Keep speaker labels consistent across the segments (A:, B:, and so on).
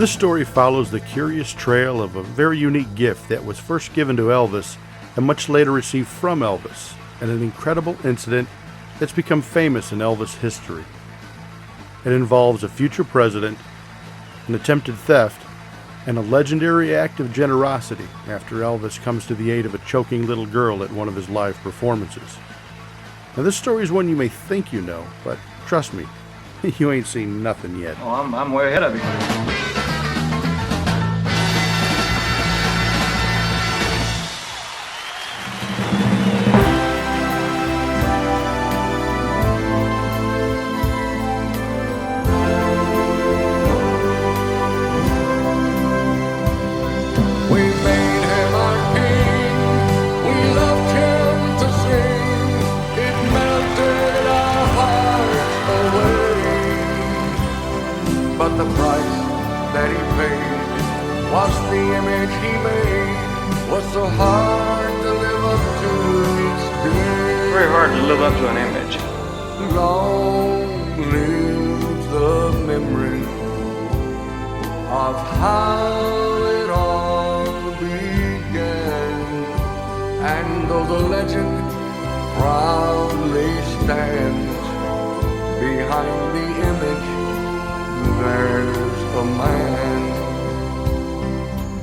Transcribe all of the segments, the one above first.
A: This story follows the curious trail of a very unique gift that was first given to Elvis and much later received from Elvis, and an incredible incident that's become famous in Elvis history. It involves a future president, an attempted theft, and a legendary act of generosity after Elvis comes to the aid of a choking little girl at one of his live performances. Now, this story is one you may think you know, but trust me, you ain't seen nothing yet.
B: Oh, I'm way ahead of you.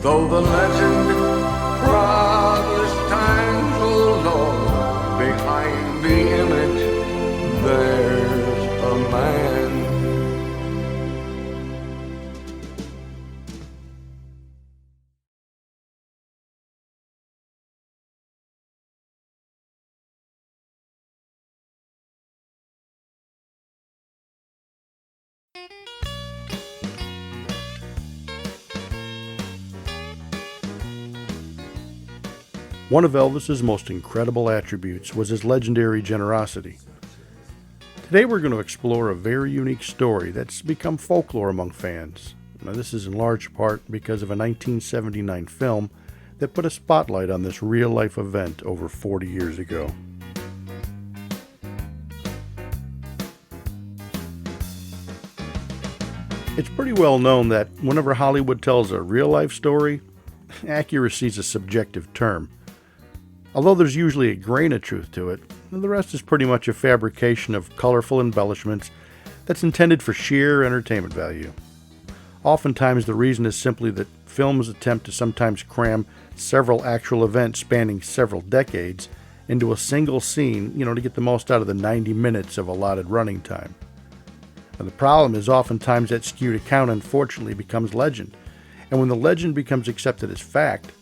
C: Though the legend proudly stands, oh Lord, behind the image there's a man.
A: One of Elvis's most incredible attributes was his legendary generosity. Today we're going to explore a very unique story that's become folklore among fans. Now, this is in large part because of a 1979 film that put a spotlight on this real-life event over 40 years ago. It's pretty well known that whenever Hollywood tells a real-life story, accuracy is a subjective term. Although there's usually a grain of truth to it, the rest is pretty much a fabrication of colorful embellishments that's intended for sheer entertainment value. Oftentimes the reason is simply that films attempt to sometimes cram several actual events spanning several decades into a single scene, to get the most out of the 90 minutes of allotted running time. And the problem is oftentimes that skewed account unfortunately becomes legend, and when the legend becomes accepted as fact,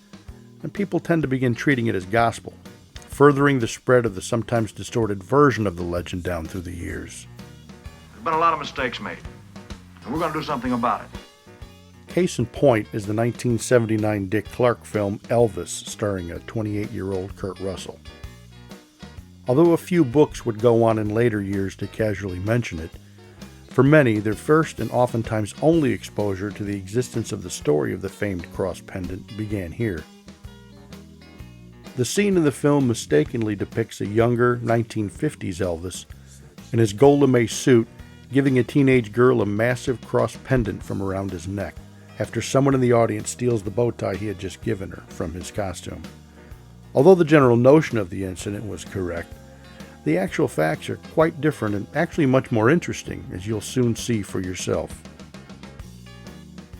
A: and people tend to begin treating it as gospel, furthering the spread of the sometimes distorted version of the legend down through the years.
B: There's been a lot of mistakes made, and we're going to do something about it.
A: Case in point is the 1979 Dick Clark film Elvis, starring a 28-year-old Kurt Russell. Although a few books would go on in later years to casually mention it, for many, their first and oftentimes only exposure to the existence of the story of the famed cross pendant began here. The scene in the film mistakenly depicts a younger 1950s Elvis in his gold lame suit giving a teenage girl a massive cross pendant from around his neck after someone in the audience steals the bow tie he had just given her from his costume. Although the general notion of the incident was correct, the actual facts are quite different and actually much more interesting, as you'll soon see for yourself.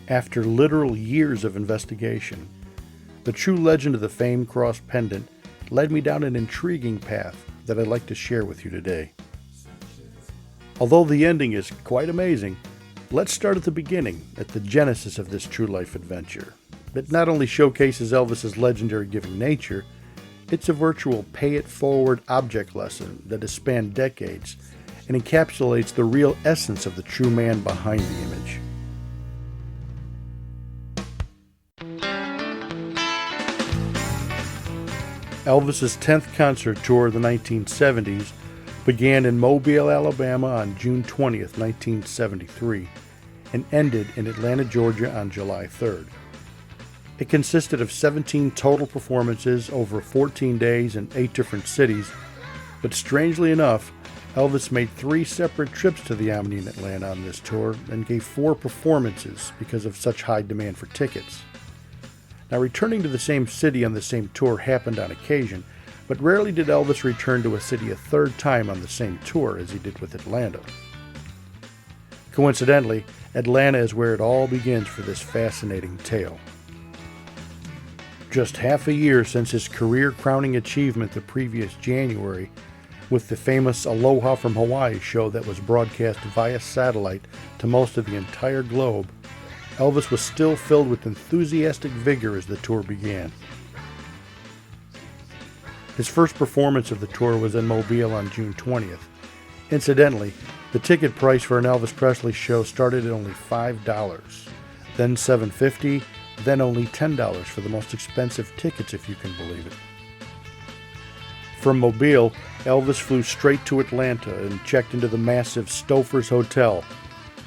A: After literal years of investigation, the true legend of the famed cross pendant led me down an intriguing path that I'd like to share with you today. Although the ending is quite amazing, let's start at the beginning, at the genesis of this true life adventure. It not only showcases Elvis's legendary giving nature, it's a virtual pay-it-forward object lesson that has spanned decades and encapsulates the real essence of the true man behind the image. Elvis's 10th concert tour of the 1970s began in Mobile, Alabama on June 20th, 1973, and ended in Atlanta, Georgia on July 3rd. It consisted of 17 total performances over 14 days in 8 different cities, but strangely enough, Elvis made 3 separate trips to the Omni in Atlanta on this tour and gave 4 performances because of such high demand for tickets. Now, returning to the same city on the same tour happened on occasion, but rarely did Elvis return to a city a third time on the same tour as he did with Atlanta. Coincidentally, Atlanta is where it all begins for this fascinating tale. Just half a year since his career-crowning achievement the previous January, with the famous Aloha from Hawaii show that was broadcast via satellite to most of the entire globe, Elvis was still filled with enthusiastic vigor as the tour began. His first performance of the tour was in Mobile on June 20th. Incidentally, the ticket price for an Elvis Presley show started at only $5, then $7.50, then only $10 for the most expensive tickets, if you can believe it. From Mobile, Elvis flew straight to Atlanta and checked into the massive Stouffer's Hotel,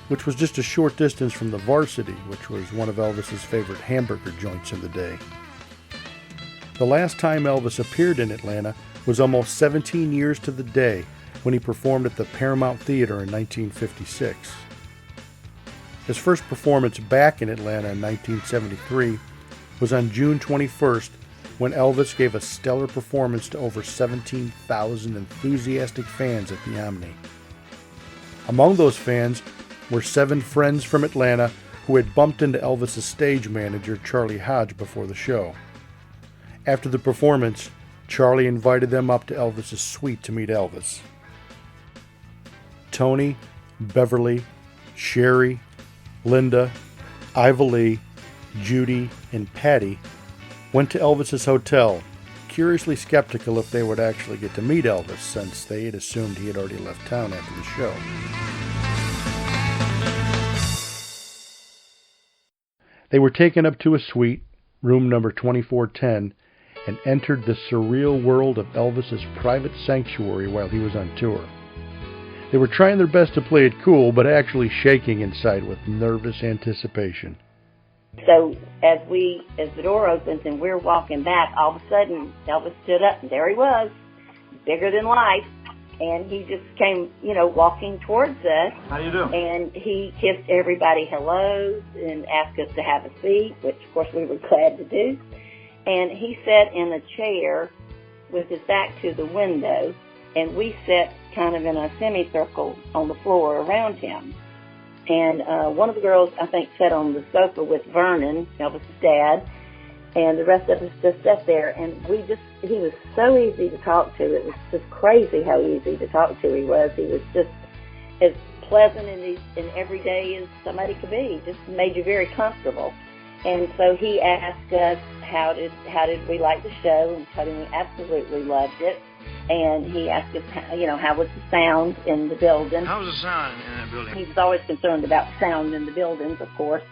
A: which was just a short distance from the Varsity, which was one of Elvis's favorite hamburger joints in the day. The last time Elvis appeared in Atlanta was almost 17 years to the day, when he performed at the Paramount Theater in 1956. His first performance back in Atlanta in 1973 was on June 21st, when Elvis gave a stellar performance to over 17,000 enthusiastic fans at the Omni. Among those fans were 7 friends from Atlanta who had bumped into Elvis's stage manager, Charlie Hodge, before the show. After the performance, Charlie invited them up to Elvis's suite to meet Elvis. Toni, Beverly, Sherry, Linda, Iva Lee, Judy, and Patty went to Elvis's hotel, curiously skeptical if they would actually get to meet Elvis, since they had assumed he had already left town after the show. They were taken up to a suite, room number 2410, and entered the surreal world of Elvis's private sanctuary while he was on tour. They were trying their best to play it cool, but actually shaking inside with nervous anticipation.
D: So as the door opens and we're walking back, all of a sudden Elvis stood up, and there he was, bigger than life, and he just came, walking towards us.
B: How you doing?
D: And he kissed everybody hellos and asked us to have a seat, which of course we were glad to do. And he sat in a chair with his back to the window, and we sat kind of in a semicircle on the floor around him. And one of the girls, I think, sat on the sofa with Vernon, Elvis's dad, and the rest of us just sat there. And he was so easy to talk to. It was just crazy how easy to talk to he was. He was just as pleasant and every day as somebody could be. Just made you very comfortable. And so he asked us how did we like the show, and told him we absolutely loved it. And he asked us, how was the sound in the building?
B: How was the sound in that building?
D: He was always concerned about sound in the buildings, of course.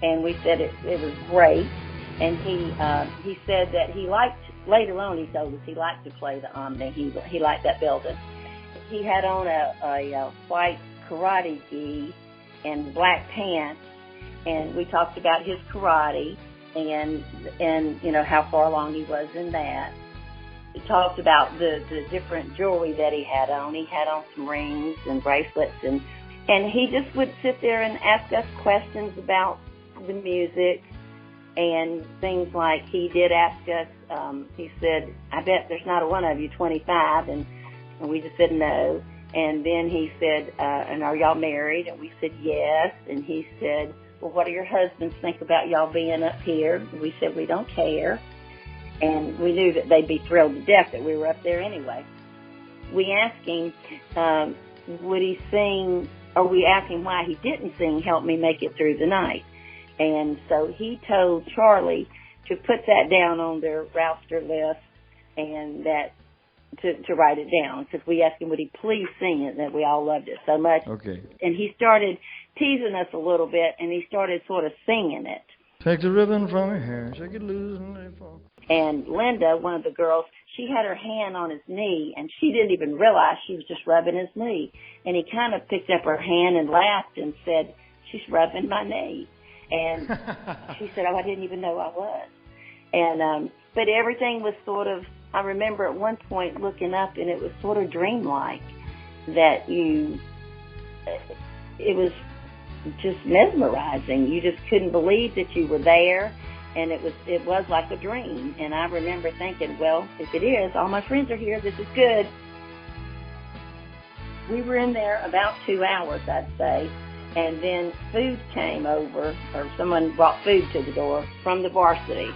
D: And we said it was great. And he said that he liked, later on he told us he liked to play the Omni. He liked that building. He had on a white karate gi and black pants. And we talked about his karate and how far along he was in that. We talked about the different jewelry that he had on. He had on some rings and bracelets, and he just would sit there and ask us questions about the music and things like he did ask us, he said, I bet there's not a one of you 25, and we just said no. And then he said, and are y'all married? And we said yes. And he said, well, what do your husbands think about y'all being up here? And we said, we don't care. And we knew that they'd be thrilled to death that we were up there anyway. We asked him, would he sing, or we asked him why he didn't sing Help Me Make It Through the Night. And so he told Charlie to put that down on their roster list and that to write it down, because we asked him would he please sing it, that we all loved it so much.
E: Okay.
D: And he started teasing us a little bit, and he started sort of singing it.
E: Take the ribbon from your hair, shake it loose and let it fall.
D: And Glenda, one of the girls, she had her hand on his knee, and she didn't even realize she was just rubbing his knee. And he kind of picked up her hand and laughed and said, she's rubbing my knee. And she said, oh, I didn't even know I was. And but everything was sort of, I remember at one point looking up, and it was sort of dreamlike. that it was just mesmerizing. You just couldn't believe that you were there, and it was like a dream. And I remember thinking, well, if it is, all my friends are here, this is good. We were in there about 2 hours, I'd say, and then food came over, or someone brought food to the door from the varsity.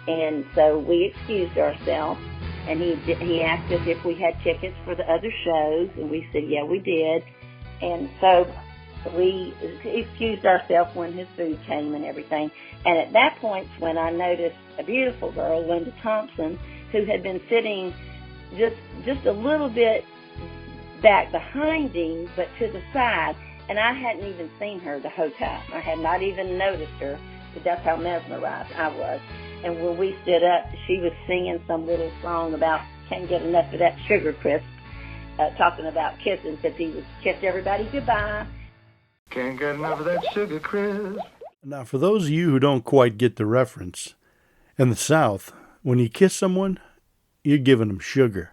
D: And so we excused ourselves, and he asked us if we had tickets for the other shows, and we said, yeah, we did. And so we excused ourselves when his food came and everything. And at that point, when I noticed a beautiful girl, Linda Thompson, who had been sitting just a little bit back behind him, but to the side, and I hadn't even seen her the whole time. I had not even noticed her, but that's how mesmerized I was. And when we stood up, she was singing some little song about can't get enough of that sugar crisp, talking about kissing, because he would kiss everybody goodbye.
C: Can't get enough of that sugar crisp.
A: Now, for those of you who don't quite get the reference, in the South, when you kiss someone, you're giving them sugar.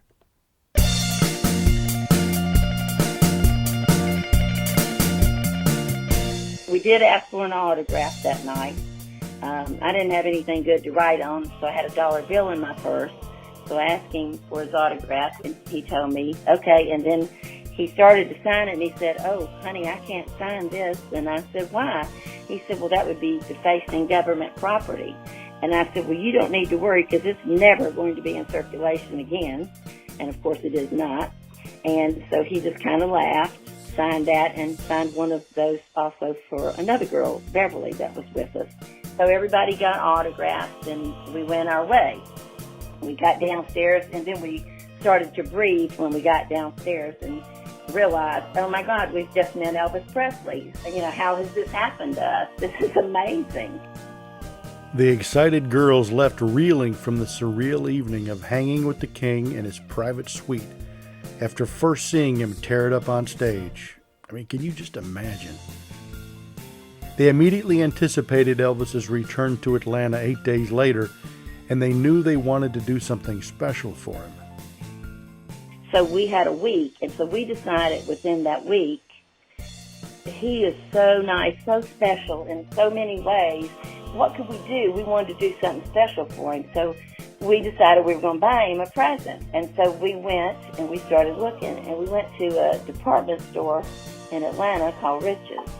D: We did ask for an autograph that night. I didn't have anything good to write on, so I had a $1 bill in my purse. So I asked him for his autograph, and he told me, okay. And then he started to sign it, and he said, oh, honey, I can't sign this. And I said, why? He said, well, that would be defacing government property. And I said, well, you don't need to worry, because it's never going to be in circulation again. And, of course, it is not. And so he just kind of laughed, signed that, and signed one of those also for another girl, Beverly, that was with us. So everybody got autographs, and we went our way. We got downstairs, and then we started to breathe when we got downstairs and realized, oh, my God, we've just met Elvis Presley. You know, how has this happened to us? This is amazing.
A: The excited girls left reeling from the surreal evening of hanging with the king in his private suite after first seeing him tear it up on stage. I mean, can you just imagine? They immediately anticipated Elvis's return to Atlanta 8 days later, and they knew they wanted to do something special for him.
D: So we had a week, and so we decided within that week, he is so nice, so special in so many ways. What could we do? We wanted to do something special for him. So we decided we were going to buy him a present. And so we went and we started looking, and we went to a department store in Atlanta called Rich's.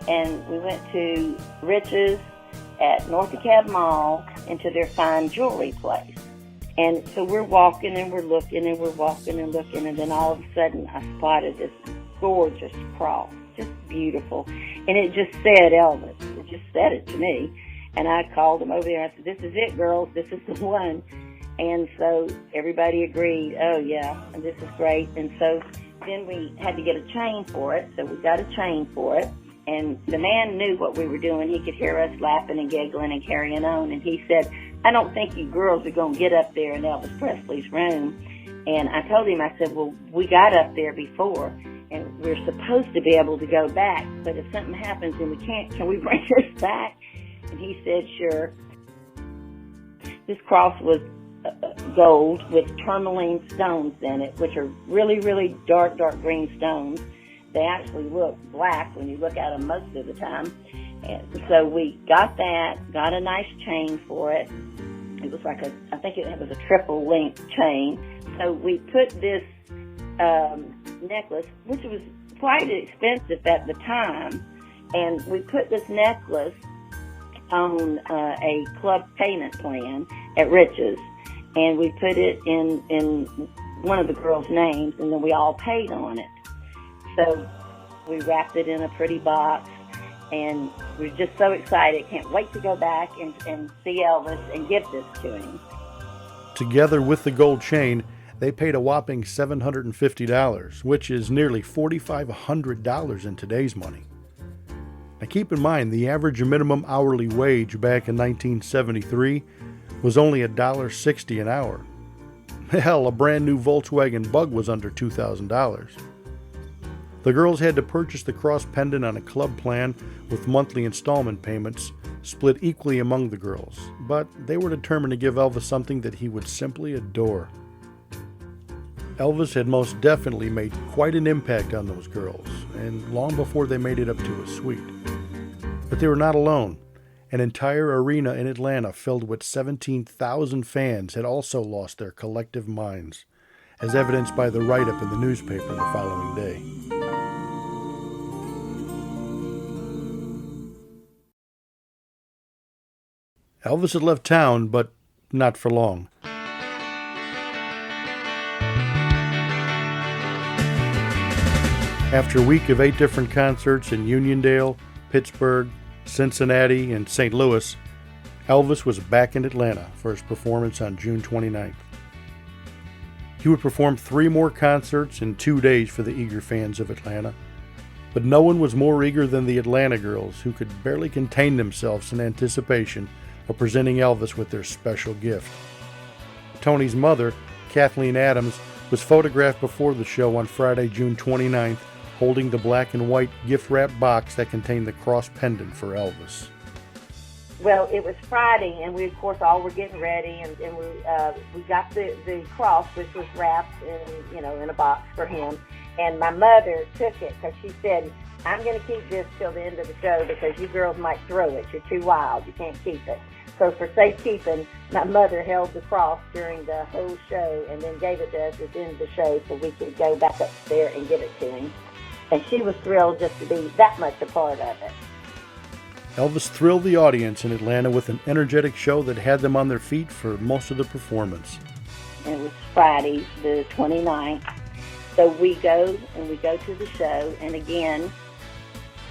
D: And we went to Rich's at North DeKalb Mall into their fine jewelry place. And so we're walking and we're looking and we're walking and looking, and then all of a sudden I spotted this gorgeous cross, just beautiful. And it just said Elvis. It just said it to me. And I called them over there and I said, this is it, girls. This is the one. And so everybody agreed, oh, yeah, this is great. And so then we had to get a chain for it. So we got a chain for it. And the man knew what we were doing. He could hear us laughing and giggling and carrying on. And he said, I don't think you girls are going to get up there in Elvis Presley's room. And I told him, I said, well, we got up there before, and we're supposed to be able to go back. But if something happens and we can't, can we bring this back? And he said, sure. This cross was gold with tourmaline stones in it, which are really, really dark, dark green stones. They actually look black when you look at them most of the time. And so we got that, got a nice chain for it. It was like I think it was a triple link chain. So we put this necklace, which was quite expensive at the time, and we put this necklace on a club payment plan at Rich's, and we put it in one of the girls' names, and then we all paid on it. So we wrapped it in a pretty box, and we're just so excited. Can't wait to go back and see Elvis and give this to him.
A: Together with the gold chain, they paid a whopping $750, which is nearly $4,500 in today's money. Now keep in mind, the average minimum hourly wage back in 1973 was only $1.60 an hour. Hell, a brand new Volkswagen Bug was under $2,000. The girls had to purchase the cross pendant on a club plan with monthly installment payments split equally among the girls, but they were determined to give Elvis something that he would simply adore. Elvis had most definitely made quite an impact on those girls, and long before they made it up to his suite. But they were not alone. An entire arena in Atlanta filled with 17,000 fans had also lost their collective minds, as evidenced by the write-up in the newspaper the following day. Elvis had left town, but not for long. After a week of 8 different concerts in Uniondale, Pittsburgh, Cincinnati, and St. Louis, Elvis was back in Atlanta for his performance on June 29th. He would perform 3 more concerts in 2 days for the eager fans of Atlanta, but no one was more eager than the Atlanta girls, who could barely contain themselves in anticipation of presenting Elvis with their special gift. Toni's mother, Kathleen Adams, was photographed before the show on Friday, June 29th, holding the black and white gift-wrapped box that contained the cross pendant for Elvis.
D: Well, it was Friday, and we, of course, all were getting ready, and we got the cross, which was wrapped in a box for him. And my mother took it because she said, "I'm going to keep this till the end of the show because you girls might throw it. You're too wild. You can't keep it." So for safekeeping, my mother held the cross during the whole show and then gave it to us at the end of the show so we could go back up there and give it to him. And she was thrilled just to be that much a part of it.
A: Elvis thrilled the audience in Atlanta with an energetic show that had them on their feet for most of the performance.
D: And it was Friday, the 29th. So we go to the show, and again,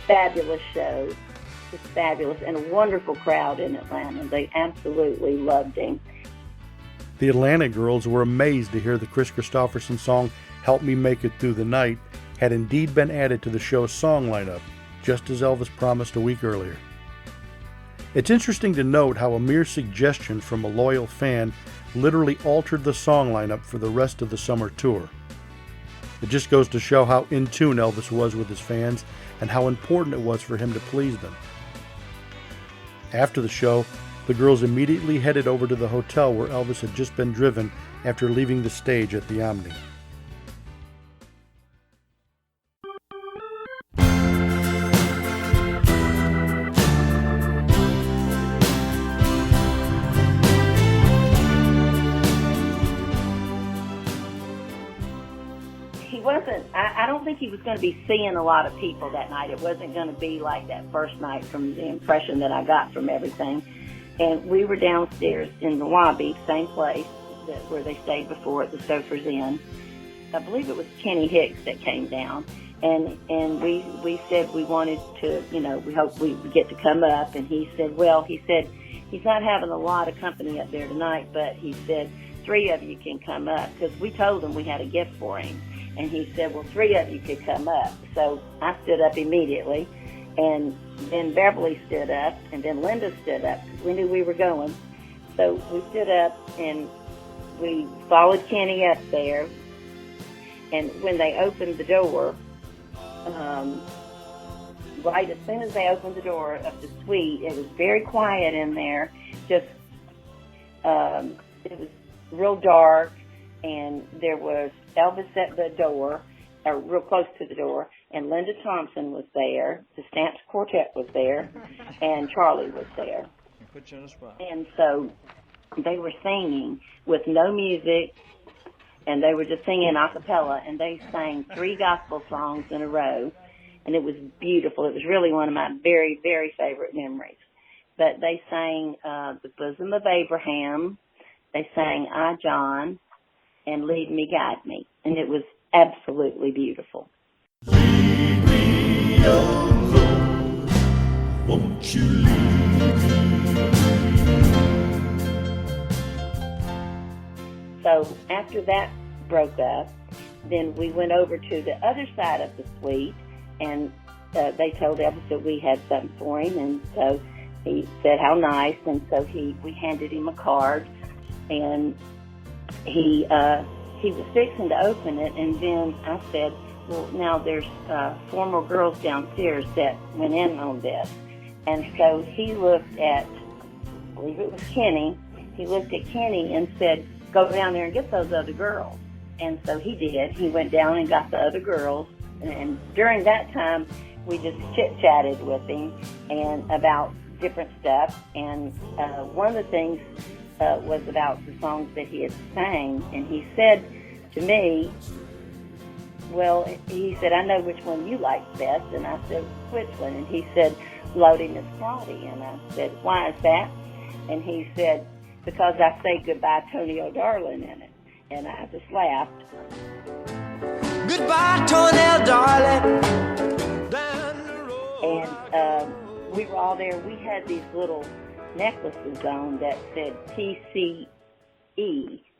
D: fabulous show. Just fabulous, and a wonderful crowd in Atlanta. They absolutely loved him.
A: The Atlanta girls were amazed to hear the Kris Kristofferson song "Help Me Make It Through the Night" had indeed been added to the show's song lineup, just as Elvis promised a week earlier. It's interesting to note how a mere suggestion from a loyal fan literally altered the song lineup for the rest of the summer tour. It just goes to show how in tune Elvis was with his fans and how important it was for him to please them. After the show, the girls immediately headed over to the hotel where Elvis had just been driven after leaving the stage at the Omni.
D: I don't think he was going to be seeing a lot of people that night. It wasn't going to be like that first night from the impression that I got from everything. And we were downstairs in the lobby, same place where they stayed before at the Sofer's Inn. I believe it was Kenny Hicks that came down. And we said we wanted to, we hoped we would get to come up. And he said he's not having a lot of company up there tonight, but he said 3 of you can come up, because we told him we had a gift for him. And he said, well, 3 of you could come up. So I stood up immediately, and then Beverly stood up, and then Linda stood up, because we knew we were going. So we stood up, and we followed Kenny up there. And when they opened the door, right as soon as they opened the door of the suite, it was very quiet in there. Just, it was real dark, and there was Elvis at the door, or real close to the door, and Linda Thompson was there, the Stamps Quartet was there, and Charlie was there.
E: Put you on the spot.
D: And so they were singing with no music, and they were just singing a cappella, and they sang 3 gospel songs in a row, and it was beautiful. It was really one of my very, very favorite memories. But they sang The Bosom of Abraham, they sang I, John, and Lead Me, Guide Me. And it was absolutely beautiful.
F: Lead me, oh Lord, won't you lead me?
D: So after that broke up, then we went over to the other side of the suite, and they told Elvis that we had something for him, and so he said how nice, and so we handed him a card, and he was fixing to open it, and then I said, well, now there's 4 more girls downstairs that went in on this. And so he looked at, I believe it was Kenny, he looked at Kenny and said, go down there and get those other girls. And so he did. He went down and got the other girls. And during that time, we just chit-chatted with him and about different stuff. And one of the things was about the songs that he had sang. And he said to me, well, he said, I know which one you like best. And I said, which one? And he said, Loading Miss Claudia. And I said, why is that? And he said, because I say goodbye, Toni O'Darlin in it. And I just laughed.
G: Goodbye, Toni O'Darlin.
D: And we were all there. We had these little necklaces on that said TCE,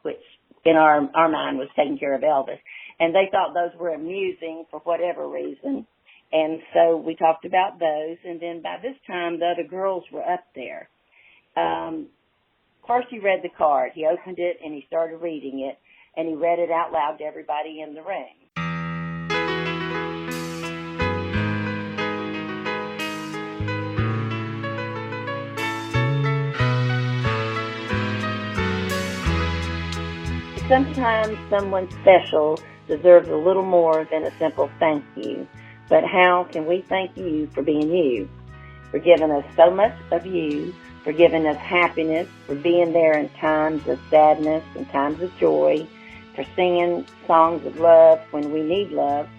D: which in our mind was taking care of Elvis. And they thought those were amusing for whatever reason. And so we talked about those. And then by this time, the other girls were up there. First he read the card. He opened it and he started reading it. And he read it out loud to everybody in the ring. Sometimes someone special deserves a little more than a simple thank you. But how can we thank you for being you? For giving us so much of you, for giving us happiness, for being there in times of sadness and times of joy, for singing songs of love when we need love,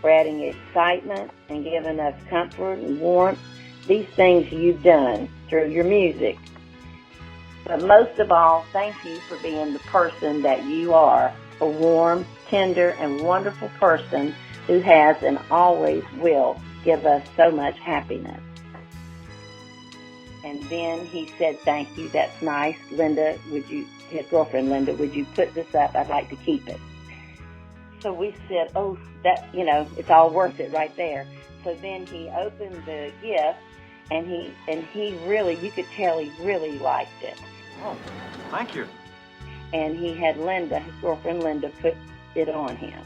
D: for adding excitement and giving us comfort and warmth. These things you've done through your music. But most of all, thank you for being the person that you are, a warm, tender, and wonderful person who has and always will give us so much happiness. And then he said, thank you, that's nice. Linda, his girlfriend Linda, would you put this up? I'd like to keep it. So we said, oh, that, it's all worth it right there. So then he opened the gift, and he really, you could tell he really liked it.
B: Oh, thank you.
D: And he had Linda, his girlfriend Linda, put it on him.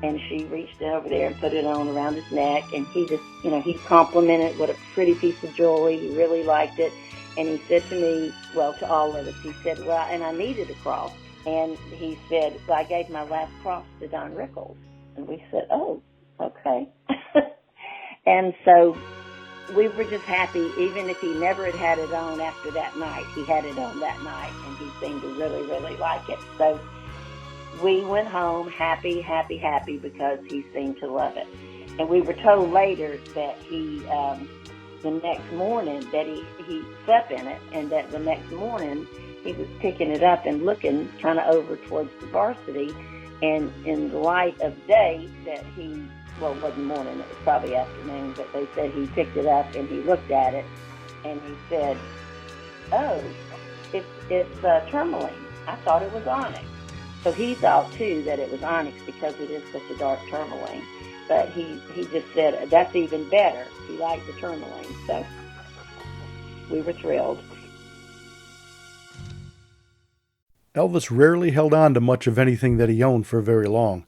D: And she reached over there and put it on around his neck. And he just, he complimented what a pretty piece of jewelry. He really liked it. And he said to me, well, to all of us, he said, well, and I needed a cross. And he said, well, I gave my last cross to Don Rickles. And we said, oh, okay. And so we were just happy, even if he never had it on after that night. He had it on that night, and he seemed to really, really like it. So we went home happy, happy, happy because he seemed to love it. And we were told later that he, the next morning, that he slept in it, and that the next morning he was picking it up and looking kind of over towards the varsity, and in the light of day that he, well, it wasn't morning, it was probably afternoon, but they said he picked it up and he looked at it and he said, oh, it's tourmaline. I thought it was onyx. So he thought, too, that it was onyx because it is such a dark tourmaline. But he just said, that's even better. He liked the tourmaline. So we were thrilled.
A: Elvis rarely held on to much of anything that he owned for very long.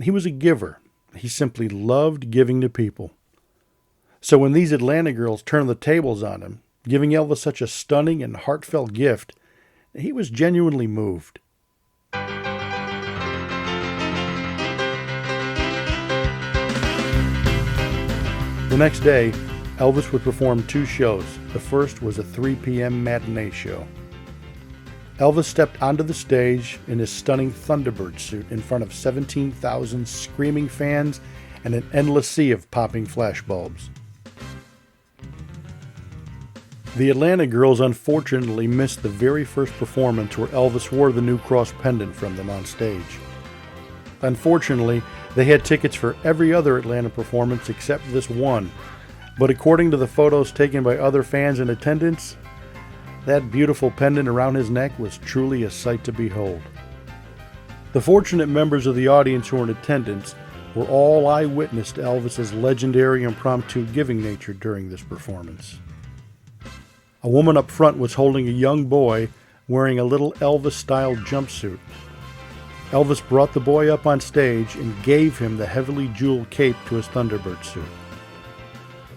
A: He was a giver. He simply loved giving to people. So when these Atlanta girls turned the tables on him, giving Elvis such a stunning and heartfelt gift, he was genuinely moved. The next day, Elvis would perform 2 shows. The first was a 3 p.m. matinee show. Elvis stepped onto the stage in his stunning Thunderbird suit in front of 17,000 screaming fans and an endless sea of popping flashbulbs. The Atlanta girls unfortunately missed the very first performance where Elvis wore the new cross pendant from them on stage. Unfortunately, they had tickets for every other Atlanta performance except this one, but according to the photos taken by other fans in attendance, that beautiful pendant around his neck was truly a sight to behold. The fortunate members of the audience who were in attendance were all eyewitness to Elvis's legendary impromptu giving nature during this performance. A woman up front was holding a young boy wearing a little Elvis-style jumpsuit. Elvis brought the boy up on stage and gave him the heavily jeweled cape to his Thunderbird suit.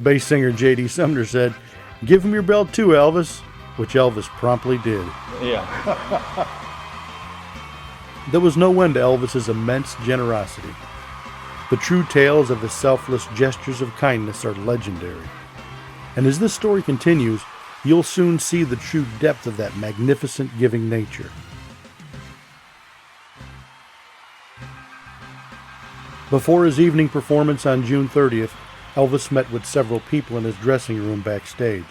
A: Bass singer J.D. Sumner said, "Give him your belt too, Elvis," which Elvis promptly did.
H: Yeah.
A: There was no end to Elvis's immense generosity. The true tales of his selfless gestures of kindness are legendary. And as this story continues, you'll soon see the true depth of that magnificent giving nature. Before his evening performance on June 30th, Elvis met with several people in his dressing room backstage.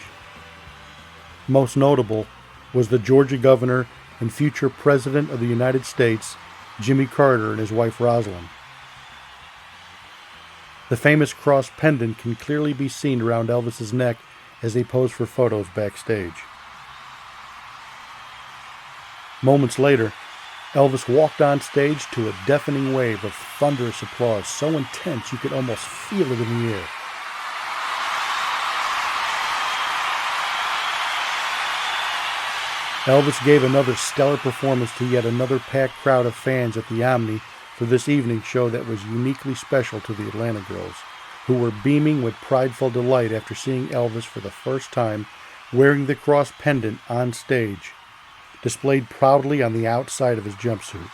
A: Most notable was the Georgia governor and future President of the United States, Jimmy Carter, and his wife Rosalind. The famous cross pendant can clearly be seen around Elvis's neck as they pose for photos backstage. Moments later, Elvis walked on stage to a deafening wave of thunderous applause, so intense you could almost feel it in the air. Elvis gave another stellar performance to yet another packed crowd of fans at the Omni for this evening show that was uniquely special to the Atlanta girls, who were beaming with prideful delight after seeing Elvis for the first time wearing the cross pendant on stage, displayed proudly on the outside of his jumpsuit.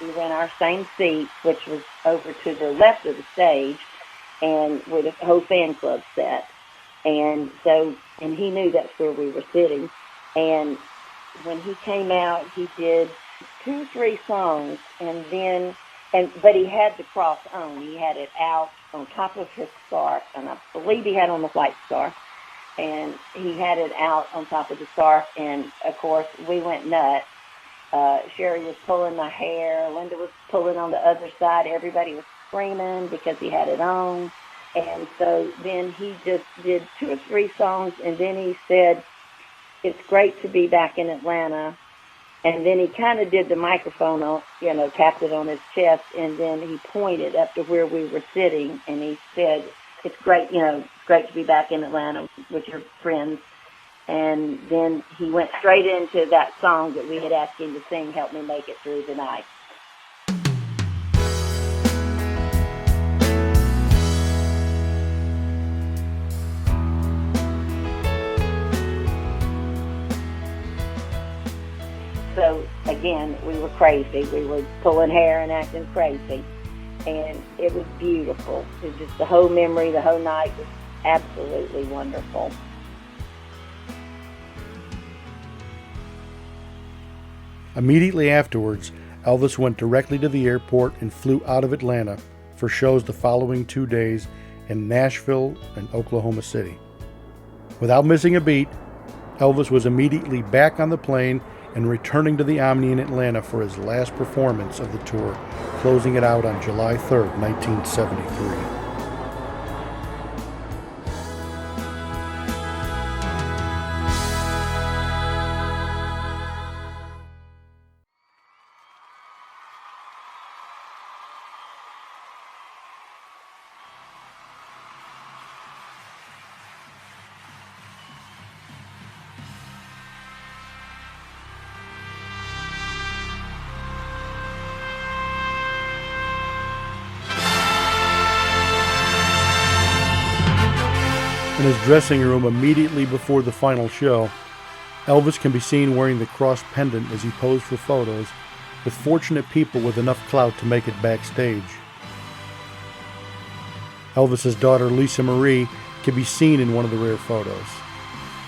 D: We were in our same seat, which was over to the left of the stage, and where the whole fan club sat. And he knew that's where we were sitting. And when he came out, he did 2 or 3 songs, but he had the cross on. He had it out on top of his scarf, and I believe he had on the white scarf. And he had it out on top of the scarf, and of course we went nuts. Sherry was pulling my hair, Linda was pulling on the other side, everybody was screaming because he had it on. And so then he just did 2 or 3 songs, and then he said, "It's great to be back in Atlanta." And then he kind of did the microphone on, tapped it on his chest, and then he pointed up to where we were sitting, and he said, "It's great, it's great to be back in Atlanta with your friends." And then he went straight into that song that we had asked him to sing, "Help Me Make It Through the Night." So, again, we were crazy. We were pulling hair and acting crazy. And it was beautiful. It was just the whole memory, the whole night was absolutely wonderful.
A: Immediately afterwards, Elvis went directly to the airport and flew out of Atlanta for shows the following 2 days in Nashville and Oklahoma City. Without missing a beat, Elvis was immediately back on the plane and returning to the Omni in Atlanta for his last performance of the tour, closing it out on July 3rd, 1973. In his dressing room immediately before the final show, Elvis can be seen wearing the cross pendant as he posed for photos with fortunate people with enough clout to make it backstage. Elvis's daughter Lisa Marie can be seen in one of the rare photos.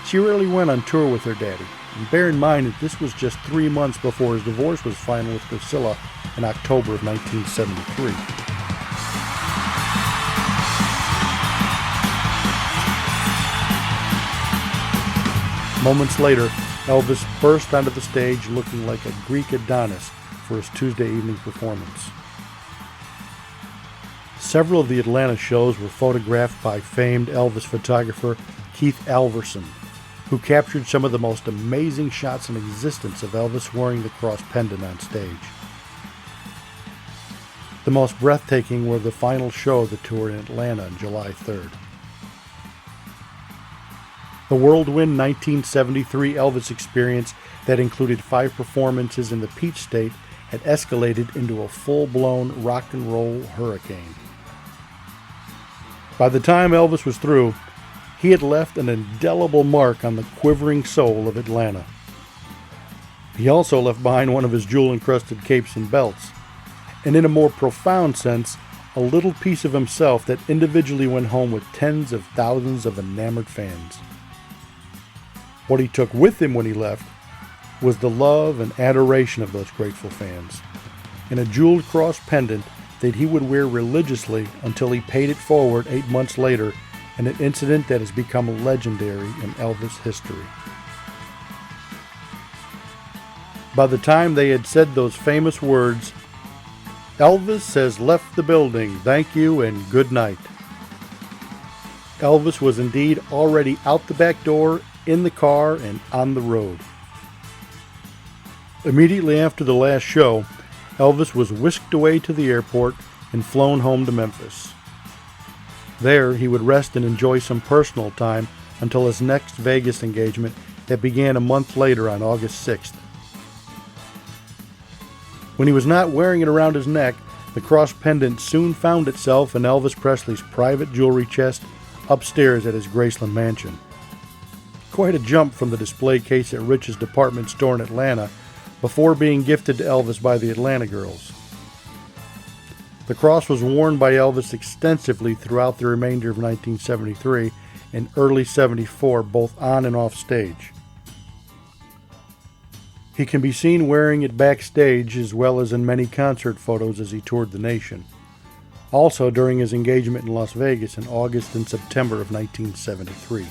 A: She rarely went on tour with her daddy, and bear in mind that this was just 3 months before his divorce was final with Priscilla in October of 1973. Moments later, Elvis burst onto the stage looking like a Greek Adonis for his Tuesday evening performance. Several of the Atlanta shows were photographed by famed Elvis photographer Keith Alverson, who captured some of the most amazing shots in existence of Elvis wearing the cross pendant on stage. The most breathtaking were the final show of the tour in Atlanta on July 3rd. The whirlwind 1973 Elvis experience that included 5 performances in the Peach State had escalated into a full-blown rock and roll hurricane. By the time Elvis was through, he had left an indelible mark on the quivering soul of Atlanta. He also left behind one of his jewel-encrusted capes and belts, and in a more profound sense, a little piece of himself that individually went home with tens of thousands of enamored fans. What he took with him when he left was the love and adoration of those grateful fans, and a jeweled cross pendant that he would wear religiously until he paid it forward 8 months later in an incident that has become legendary in Elvis history. By the time they had said those famous words, "Elvis has left the building, thank you and good night," Elvis was indeed already out the back door, in the car, and on the road. Immediately after the last show, Elvis was whisked away to the airport and flown home to Memphis. There, he would rest and enjoy some personal time until his next Vegas engagement that began a month later on August 6th. When he was not wearing it around his neck, the cross pendant soon found itself in Elvis Presley's private jewelry chest upstairs at his Graceland mansion. Quite a jump from the display case at Rich's department store in Atlanta before being gifted to Elvis by the Atlanta girls. The cross was worn by Elvis extensively throughout the remainder of 1973 and early 74, both on and off stage. He can be seen wearing it backstage as well as in many concert photos as he toured the nation. Also during his engagement in Las Vegas in August and September of 1973.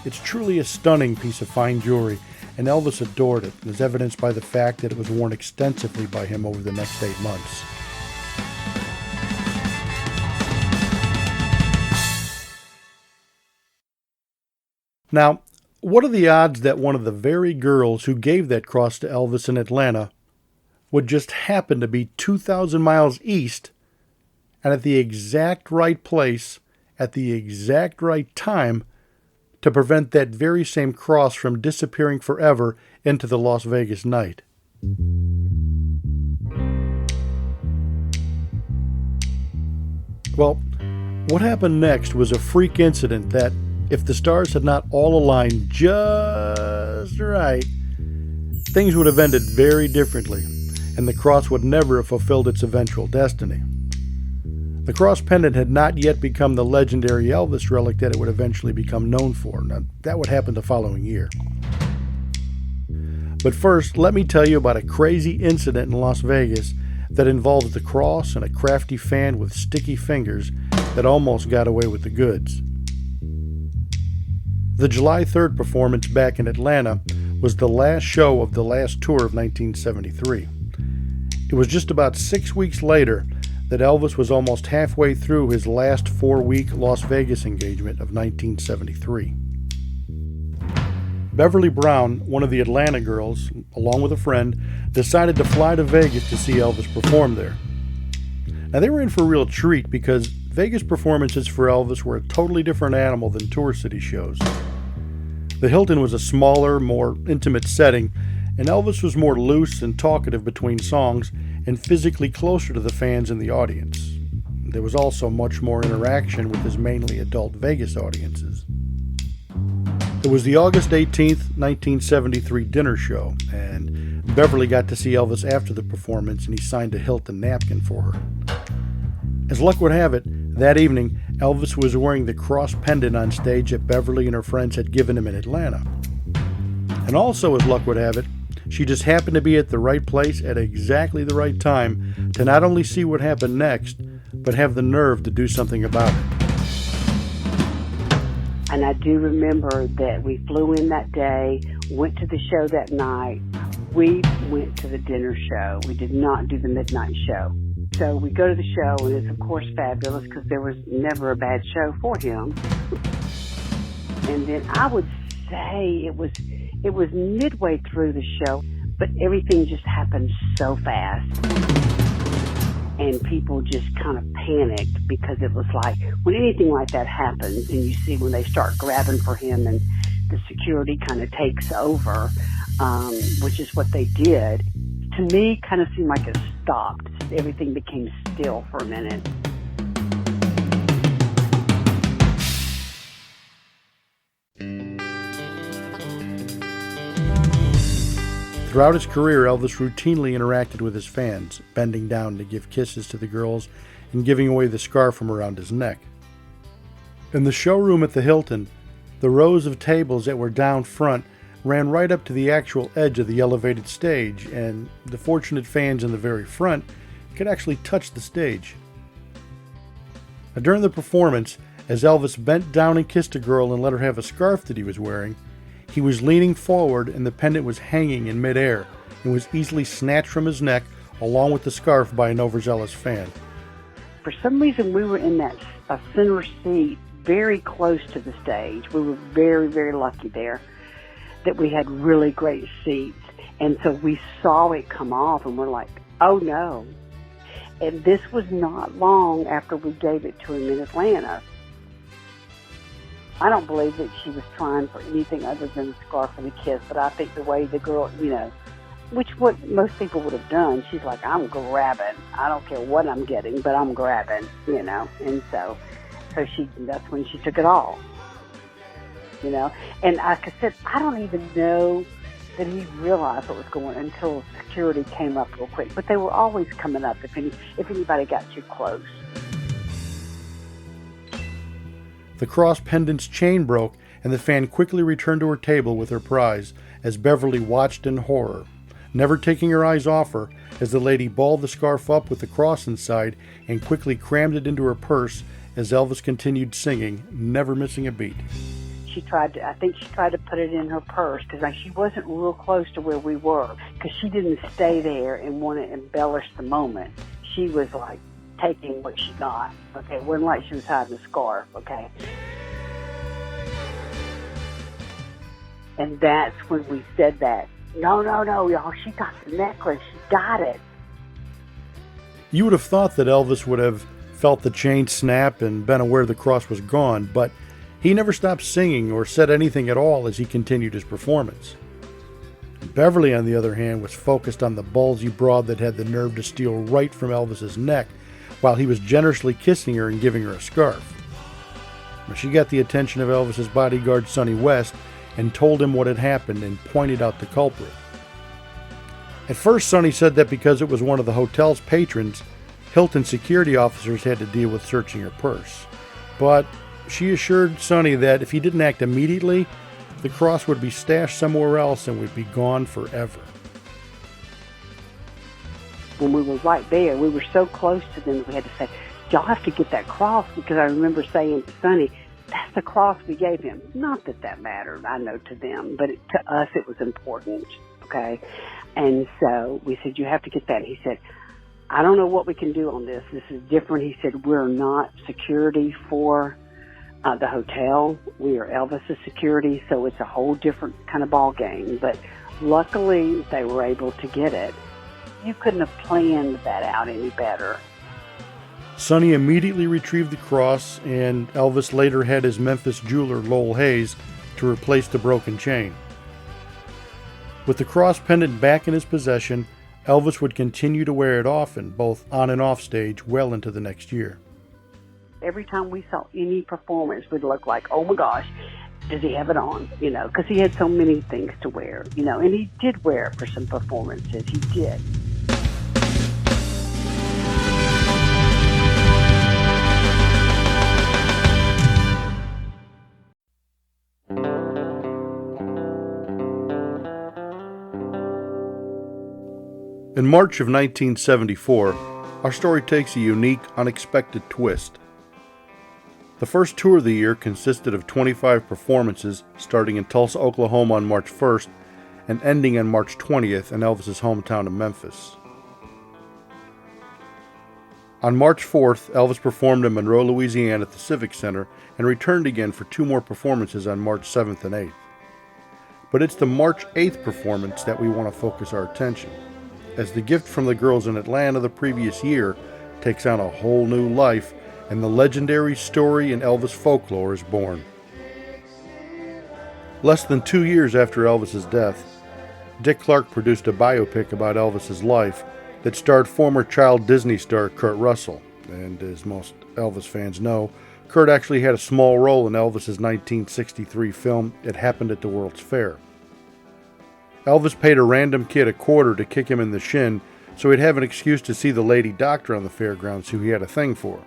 A: It's truly a stunning piece of fine jewelry, and Elvis adored it, as evidenced by the fact that it was worn extensively by him over the next 8 months. Now, what are the odds that one of the very girls who gave that cross to Elvis in Atlanta would just happen to be 2,000 miles east and at the exact right place at the exact right time to prevent that very same cross from disappearing forever into the Las Vegas night? Well, what happened next was a freak incident that, if the stars had not all aligned just right, things would have ended very differently, and the cross would never have fulfilled its eventual destiny. The cross pendant had not yet become the legendary Elvis relic that it would eventually become known for. Now, that would happen the following year. But first, let me tell you about a crazy incident in Las Vegas that involves the cross and a crafty fan with sticky fingers that almost got away with the goods. The July 3rd performance back in Atlanta was the last show of the last tour of 1973. It was just about 6 weeks later that Elvis was almost halfway through his last 4-week Las Vegas engagement of 1973. Beverly Brown, one of the Atlanta girls, along with a friend, decided to fly to Vegas to see Elvis perform there. Now, they were in for a real treat because Vegas performances for Elvis were a totally different animal than tour city shows. The Hilton was a smaller, more intimate setting, and Elvis was more loose and talkative between songs and physically closer to the fans in the audience. There was also much more interaction with his mainly adult Vegas audiences. It was the August 18th, 1973 dinner show, and Beverly got to see Elvis after the performance, and he signed a Hilton napkin for her. As luck would have it, that evening, Elvis was wearing the cross pendant on stage that Beverly and her friends had given him in Atlanta. And also, as luck would have it, she just happened to be at the right place at exactly the right time to not only see what happened next, but have the nerve to do something about it.
H: And I do remember that we flew in that day, went to the show that night. We went to the dinner show. We did not do the midnight show. So we go to the show, and it's, of course, fabulous because there was never a bad show for him. And then I would say it was midway through the show, but everything just happened so fast. And people just kind of panicked because it was like, when anything like that happens, and you see when they start grabbing for him and the security kind of takes over, which is what they did, to me kind of seemed like it stopped. Everything became still for a minute.
A: Throughout his career, Elvis routinely interacted with his fans, bending down to give kisses to the girls and giving away the scarf from around his neck. In the showroom at the Hilton, the rows of tables that were down front ran right up to the actual edge of the elevated stage, and the fortunate fans in the very front could actually touch the stage. Now, during the performance, as Elvis bent down and kissed a girl and let her have a scarf that he was wearing, he was leaning forward and the pendant was hanging in midair and was easily snatched from his neck along with the scarf by an overzealous fan.
H: For some reason, we were in that center seat very close to the stage. We were very, very lucky there that we had really great seats. And so we saw it come off and we're like, oh no. And this was not long after we gave it to him in Atlanta. I don't believe that she was trying for anything other than the scarf and the kiss, but I think the way the girl, which what most people would have done, she's like, I'm grabbing. I don't care what I'm getting, but I'm grabbing, And so that's when she took it all, And like I said, I don't even know that he realized what was going on until security came up real quick. But they were always coming up if anybody got too close.
A: The cross pendant's chain broke, and the fan quickly returned to her table with her prize as Beverly watched in horror, never taking her eyes off her as the lady balled the scarf up with the cross inside and quickly crammed it into her purse as Elvis continued singing, never missing a beat.
H: I think she tried to put it in her purse because she wasn't real close to where we were because she didn't stay there and want to embellish the moment. She was like taking what she got. Okay, it wasn't like she was hiding a scarf. Okay. And that's when we said that. No, y'all, she got the necklace. She got it.
A: You would have thought that Elvis would have felt the chain snap and been aware the cross was gone, but he never stopped singing or said anything at all as he continued his performance. Beverly, on the other hand, was focused on the ballsy broad that had the nerve to steal right from Elvis's neck while he was generously kissing her and giving her a scarf. She got the attention of Elvis's bodyguard, Sonny West, and told him what had happened and pointed out the culprit. At first, Sonny said that because it was one of the hotel's patrons, Hilton security officers had to deal with searching her purse. But she assured Sonny that if he didn't act immediately, the cross would be stashed somewhere else and would be gone forever.
H: When we were right there, we were so close to them that we had to say, y'all have to get that cross, because I remember saying to Sonny, that's the cross we gave him. Not that that mattered, I know, to them, but to us it was important, okay? And so we said, you have to get that. He said, I don't know what we can do on this. This is different. He said, we're not security for the hotel. We are Elvis's security, so it's a whole different kind of ball game. But luckily, they were able to get it. You couldn't have planned that out any better.
A: Sonny immediately retrieved the cross, and Elvis later had his Memphis jeweler, Lowell Hayes, to replace the broken chain. With the cross pendant back in his possession, Elvis would continue to wear it often, both on and off stage, well into the next year.
H: Every time we saw any performance, we'd look like, oh my gosh, does he have it on? Because he had so many things to wear, and he did wear it for some performances. He did.
A: In March of 1974, our story takes a unique, unexpected twist. The first tour of the year consisted of 25 performances, starting in Tulsa, Oklahoma on March 1st and ending on March 20th in Elvis's hometown of Memphis. On March 4th, Elvis performed in Monroe, Louisiana at the Civic Center and returned again for 2 more performances on March 7th and 8th. But it's the March 8th performance that we want to focus our attention, as the gift from the girls in Atlanta the previous year takes on a whole new life and the legendary story in Elvis folklore is born. Less than 2 years after Elvis's death, Dick Clark produced a biopic about Elvis's life that starred former child Disney star Kurt Russell, and as most Elvis fans know, Kurt actually had a small role in Elvis's 1963 film It Happened at the World's Fair. Elvis paid a random kid $quarter to kick him in the shin so he'd have an excuse to see the lady doctor on the fairgrounds who he had a thing for.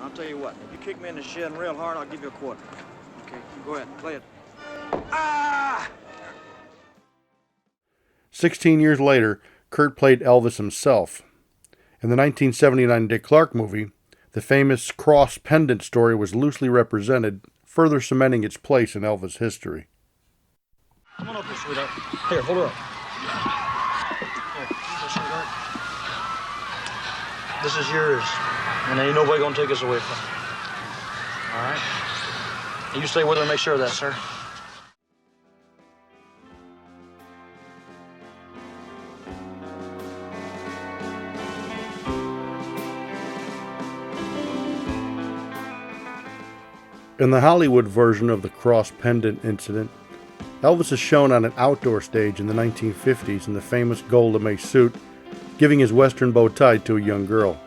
I: I'll tell you what, if you kick me in the shin real hard, I'll give you $quarter. Okay, go ahead, play it. Ah!
A: 16 years later, Kurt played Elvis himself. In the 1979 Dick Clark movie, the famous cross pendant story was loosely represented, further cementing its place in Elvis history.
I: Come on up here, sweetheart. Here, hold her up. Here, sweetheart. This is yours, and ain't nobody gonna take us away from it. All right? You stay with her and make sure of that, sir.
A: In the Hollywood version of the cross pendant incident, Elvis is shown on an outdoor stage in the 1950s in the famous gold lame suit, giving his western bow tie to a young girl.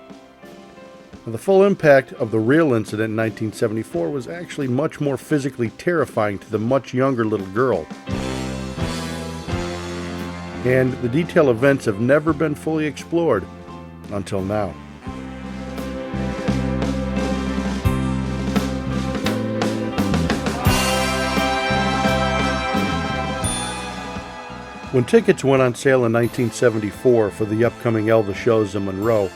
A: Now, the full impact of the real incident in 1974 was actually much more physically terrifying to the much younger little girl. And the detailed events have never been fully explored until now. When tickets went on sale in 1974 for the upcoming Elvis shows in Monroe,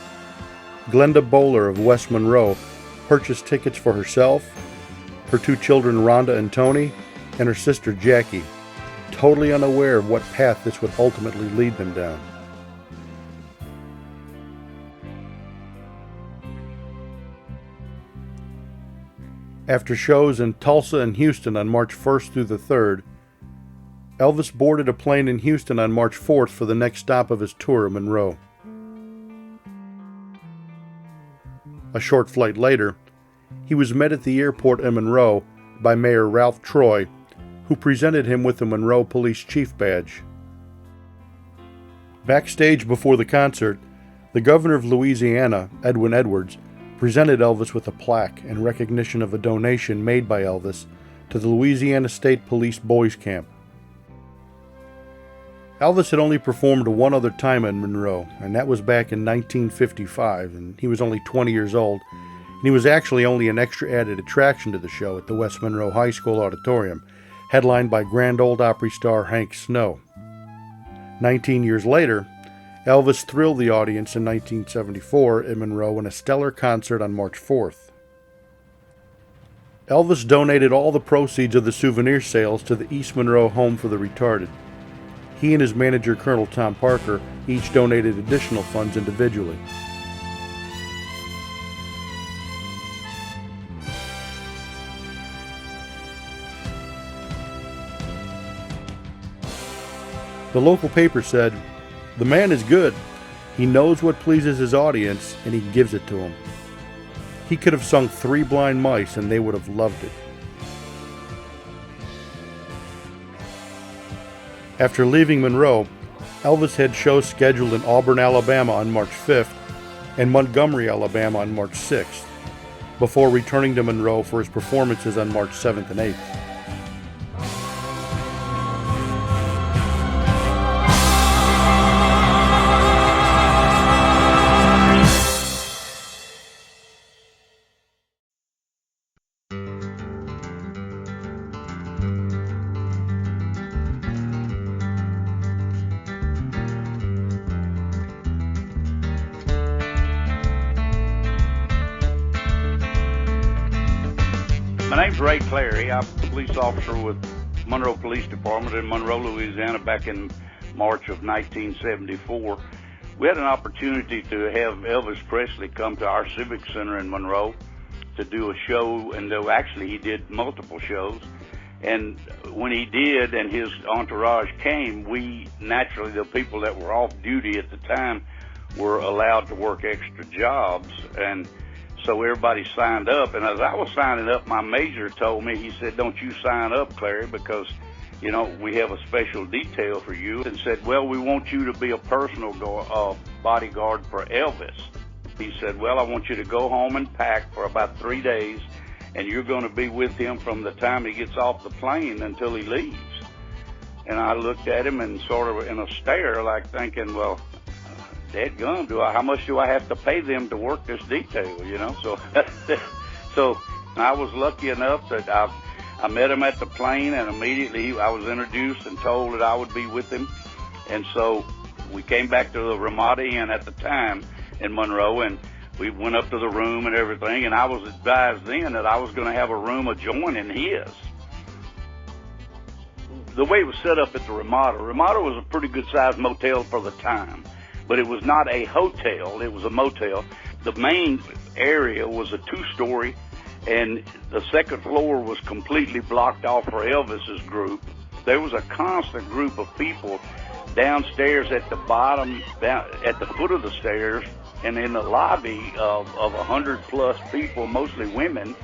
A: Glenda Boler of West Monroe purchased tickets for herself, her two children Rhonda and Toni, and her sister Jackie, totally unaware of what path this would ultimately lead them down. After shows in Tulsa and Houston on March 1st through the 3rd, Elvis boarded a plane in Houston on March 4th for the next stop of his tour in Monroe. A short flight later, he was met at the airport in Monroe by Mayor Ralph Troy, who presented him with the Monroe Police Chief badge. Backstage before the concert, the governor of Louisiana, Edwin Edwards, presented Elvis with a plaque in recognition of a donation made by Elvis to the Louisiana State Police Boys Camp. Elvis had only performed one other time in Monroe, and that was back in 1955, and he was only 20 years old, and he was actually only an extra added attraction to the show at the West Monroe High School Auditorium, headlined by Grand Ole Opry star Hank Snow. 19 years later, Elvis thrilled the audience in 1974 in Monroe in a stellar concert on March 4th. Elvis donated all the proceeds of the souvenir sales to the East Monroe Home for the Retarded. He and his manager, Colonel Tom Parker, each donated additional funds individually. The local paper said, "The man is good. He knows what pleases his audience, and he gives it to them. He could have sung Three Blind Mice, and they would have loved it." After leaving Monroe, Elvis had shows scheduled in Auburn, Alabama on March 5th and Montgomery, Alabama on March 6th, before returning to Monroe for his performances on March 7th and 8th.
J: My name's Ray Clary. I'm a police officer with Monroe Police Department in Monroe, Louisiana, back in March of 1974. We had an opportunity to have Elvis Presley come to our Civic Center in Monroe to do a show, and actually he did multiple shows. And when he did and his entourage came, we naturally, the people that were off duty at the time, were allowed to work extra jobs. And so everybody signed up, and as I was signing up, my major told me, he said, "Don't you sign up, Clary, because, you know, we have a special detail for you," and said, "Well, we want you to be a personal bodyguard for Elvis." He said, "Well, I want you to go home and pack for about 3 days, and you're going to be with him from the time he gets off the plane until he leaves." And I looked at him and sort of in a stare, like thinking, well, dadgum, how much do I have to pay them to work this detail, you know? So, so I was lucky enough that I met him at the plane, and immediately I was introduced and told that I would be with him. And so we came back to the Ramada Inn at the time in Monroe, and we went up to the room and everything, and I was advised then that I was going to have a room adjoining his. The way it was set up at the Ramada was a pretty good-sized motel for the time, but it was not a hotel, it was a motel. The main area was a two-story, and the second floor was completely blocked off for Elvis's group. There was a constant group of people downstairs at the bottom, down at the foot of the stairs, and in the lobby of 100-plus people, mostly women,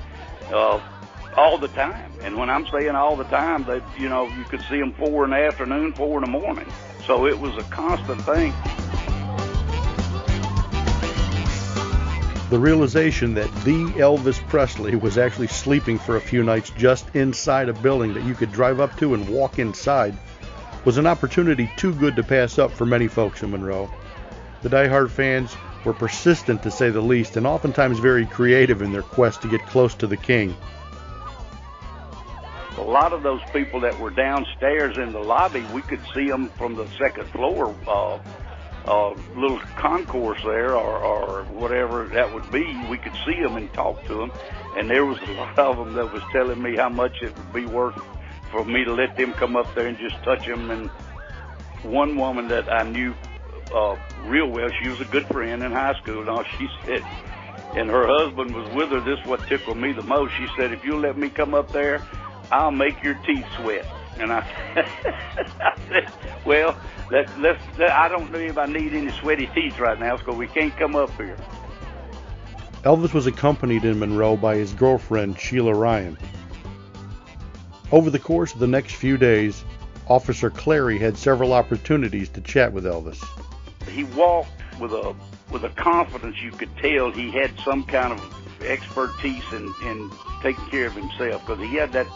J: all the time. And when I'm saying all the time, that you could see them 4 in the afternoon, 4 in the morning. So it was a constant thing.
A: The realization that the Elvis Presley was actually sleeping for a few nights just inside a building that you could drive up to and walk inside was an opportunity too good to pass up for many folks in Monroe. The diehard fans were persistent, to say the least, and oftentimes very creative in their quest to get close to the king.
J: A lot of those people that were downstairs in the lobby, we could see them from the second floor, little concourse there, or whatever that would be. We could see them and talk to them, and there was a lot of them that was telling me how much it would be worth for me to let them come up there and just touch them. And one woman that I knew real well, she was a good friend in high school, and all she said, and her husband was with her, this is what tickled me the most. She said, if you'll let me come up there, I'll make your teeth sweat. And I said, well, I don't know if I need any sweaty teeth right now, because we can't come up here.
A: Elvis was accompanied in Monroe by his girlfriend, Sheila Ryan. Over the course of the next few days, Officer Clary had several opportunities to chat with Elvis.
J: He walked with a confidence you could tell he had some kind of expertise in taking care of himself, because he had that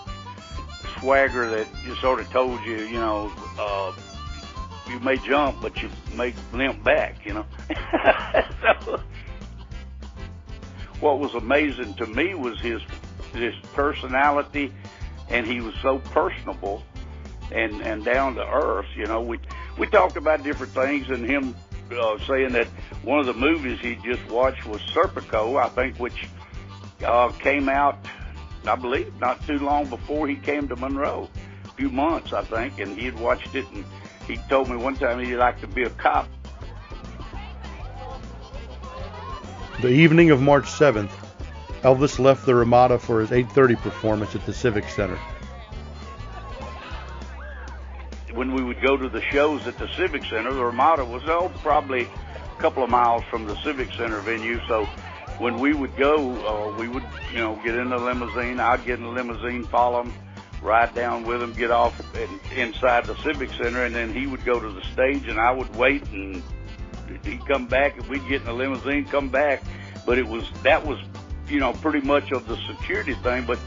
J: swagger that just sort of told you, you may jump, but you may limp back, So, what was amazing to me was his personality, and he was so personable and down to earth. We talked about different things, and him saying that one of the movies he just watched was Serpico, I think, which came out, I believe, not too long before he came to Monroe, a few months, I think, and he had watched it, and he told me one time he'd like to be a cop.
A: The evening of March 7th, Elvis left the Ramada for his 8:30 performance at the Civic Center.
J: When we would go to the shows at the Civic Center, the Ramada was probably a couple of miles from the Civic Center venue, so when we would go, we would, get in the limousine. I'd get in the limousine, follow him, ride down with him, get off inside the Civic Center, and then he would go to the stage, and I would wait, and he'd come back, and we'd get in the limousine, come back. But that was pretty much of the security thing. But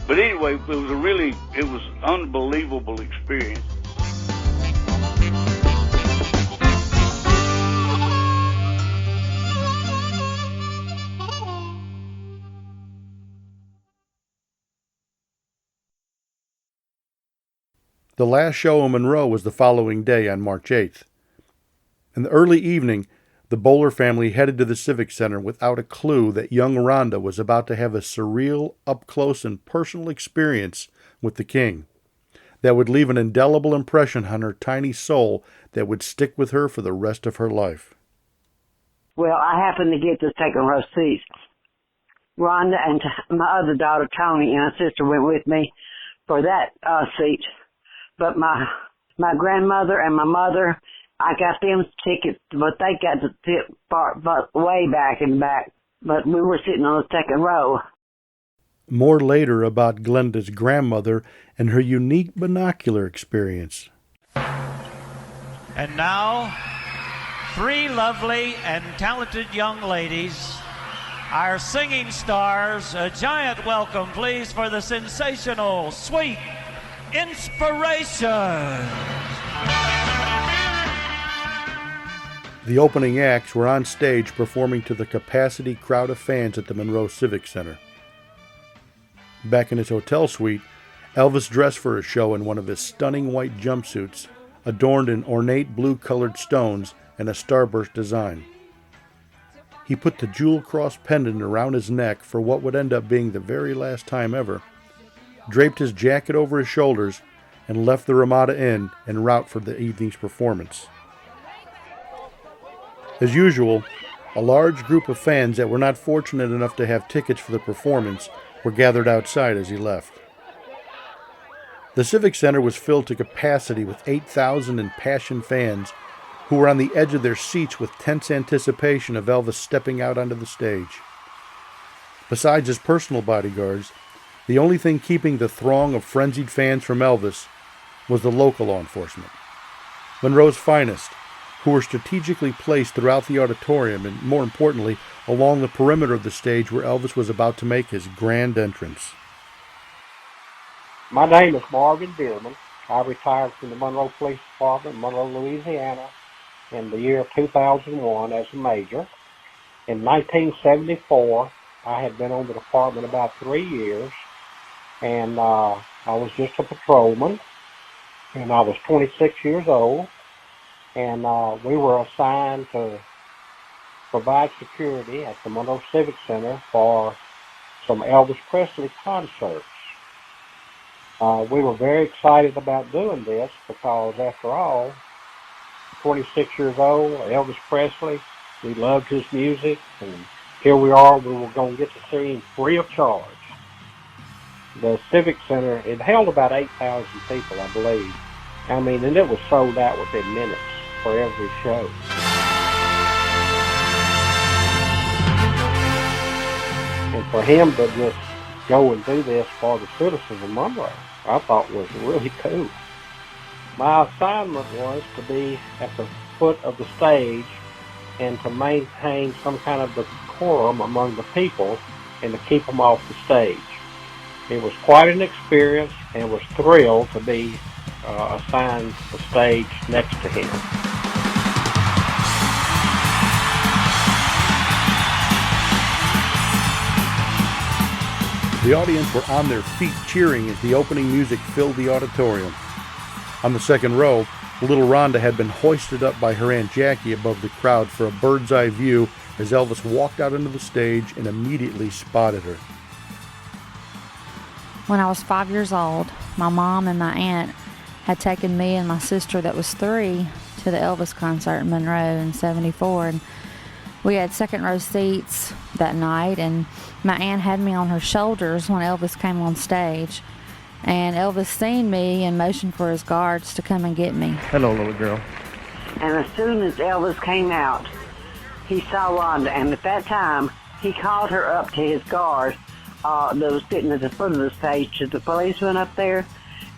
J: anyway, it was unbelievable experience.
A: The last show in Monroe was the following day on March 8th. In the early evening, the Boler family headed to the Civic Center without a clue that young Rhonda was about to have a surreal, up-close and personal experience with the king that would leave an indelible impression on her tiny soul that would stick with her for the rest of her life.
H: Well, I happened to get the second row seats. Rhonda and my other daughter, Toni, and her sister went with me for that seat. But my grandmother and my mother, I got them tickets, but they got the tip part way back in the back. But we were sitting on the second row.
A: More later about Glenda's grandmother and her unique binocular experience.
K: And now, 3 lovely and talented young ladies, our singing stars. A giant welcome, please, for the sensational, sweet Inspiration.
A: The opening acts were on stage performing to the capacity crowd of fans at the Monroe Civic Center. Back in his hotel suite, Elvis dressed for his show in one of his stunning white jumpsuits, adorned in ornate blue-colored stones and a starburst design. He put the jewel cross pendant around his neck for what would end up being the very last time ever, draped his jacket over his shoulders, and left the Ramada Inn en route for the evening's performance. As usual, a large group of fans that were not fortunate enough to have tickets for the performance were gathered outside as he left. The Civic Center was filled to capacity with 8,000 impassioned fans who were on the edge of their seats with tense anticipation of Elvis stepping out onto the stage. Besides his personal bodyguards, the only thing keeping the throng of frenzied fans from Elvis was the local law enforcement, Monroe's finest, who were strategically placed throughout the auditorium and, more importantly, along the perimeter of the stage where Elvis was about to make his grand entrance.
L: My name is Marvin Dearman. I retired from the Monroe Police Department in Monroe, Louisiana in the year 2001 as a major. In 1974, I had been on the department about 3 years, and I was just a patrolman, and I was 26 years old, and we were assigned to provide security at the Monroe Civic Center for some Elvis Presley concerts. We were very excited about doing this because, after all, 26 years old, Elvis Presley, we loved his music, and here we are, we were going to get to see him free of charge. The Civic Center, it held about 8,000 people, I believe. I mean, and it was sold out within minutes for every show. And for him to just go and do this for the citizens of Monroe, I thought was really cool. My assignment was to be at the foot of the stage and to maintain some kind of decorum among the people and to keep them off the stage. It was quite an experience, and was thrilled to be assigned the stage next to him.
A: The audience were on their feet cheering as the opening music filled the auditorium. On the second row, little Rhonda had been hoisted up by her Aunt Jackie above the crowd for a bird's eye view as Elvis walked out onto the stage and immediately spotted her.
M: When I was 5 years old, my mom and my aunt had taken me and my sister that was 3 to the Elvis concert in Monroe in '74, and we had second row seats that night, and my aunt had me on her shoulders when Elvis came on stage, and Elvis seen me and motioned for his guards to come and get me.
E: Hello, little girl.
H: And as soon as Elvis came out, he saw Rhonda, and at that time, he called her up to his guards that was sitting at the foot of the stage, to the policeman up there,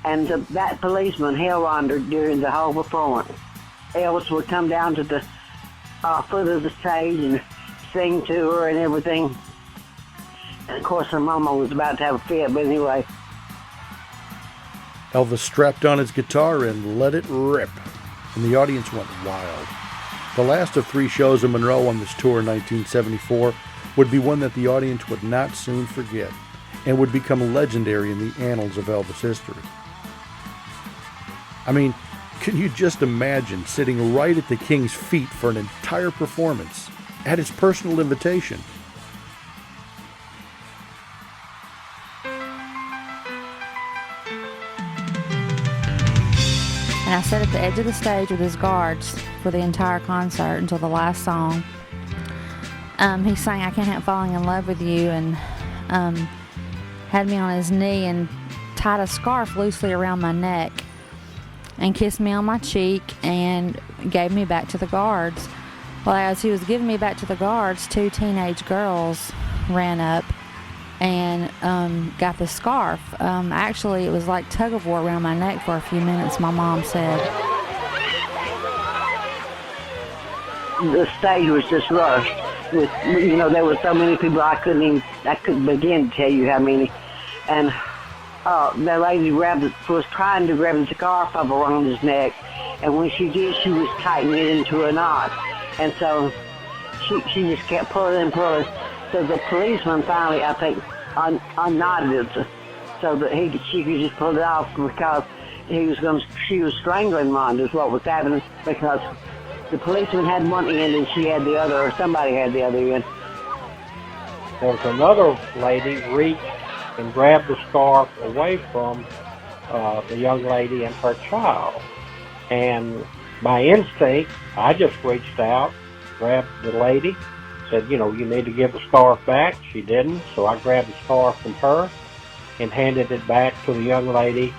H: and that policeman held Rhonda during the whole performance. Elvis would come down to the foot of the stage and sing to her and everything. And of course, her mama was about to have a fit, but anyway.
A: Elvis strapped on his guitar and let it rip, and the audience went wild. The last of 3 shows in Monroe on this tour in 1974 would be one that the audience would not soon forget, and would become legendary in the annals of Elvis history. I mean, can you just imagine sitting right at the King's feet for an entire performance, at his personal invitation?
M: And I sat at the edge of the stage with his guards for the entire concert until the last song. He sang "I Can't Help Falling in Love with You," and had me on his knee and tied a scarf loosely around my neck and kissed me on my cheek and gave me back to the guards. Well, as he was giving me back to the guards, 2 teenage girls ran up and got the scarf. Actually, it was like tug of war around my neck for a few minutes, my mom said.
D: The stage was just rushed. With, there were so many people I couldn't begin to tell you how many. And that lady was trying to grab the scarf off Rhonda's neck, and when she did, she was tightening it into a knot.
N: And so she just kept pulling and pulling. So the policeman finally, I think, unknotted it so that she could just pull it off because she was strangling Rhonda is what was happening because the policeman had one end and she had the other, or somebody had the other end.
L: There was another lady reached and grabbed the scarf away from the young lady and her child. And by instinct, I just reached out, grabbed the lady, said, you need to give the scarf back. She didn't, so I grabbed the scarf from her and handed it back to the young lady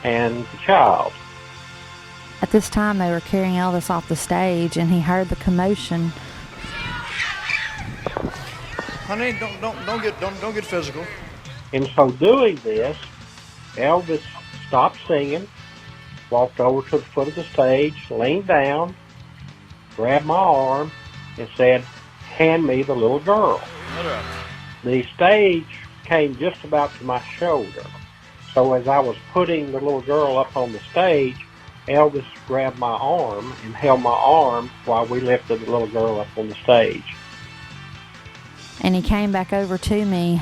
L: and the child.
M: At this time, they were carrying Elvis off the stage, and he heard the commotion.
I: Honey, don't get physical.
L: In so doing this, Elvis stopped singing, walked over to the foot of the stage, leaned down, grabbed my arm, and said, "Hand me the little girl." The stage came just about to my shoulder. So as I was putting the little girl up on the stage, Elvis grabbed my arm and held my arm while we lifted the little girl up on the stage.
M: And he came back over to me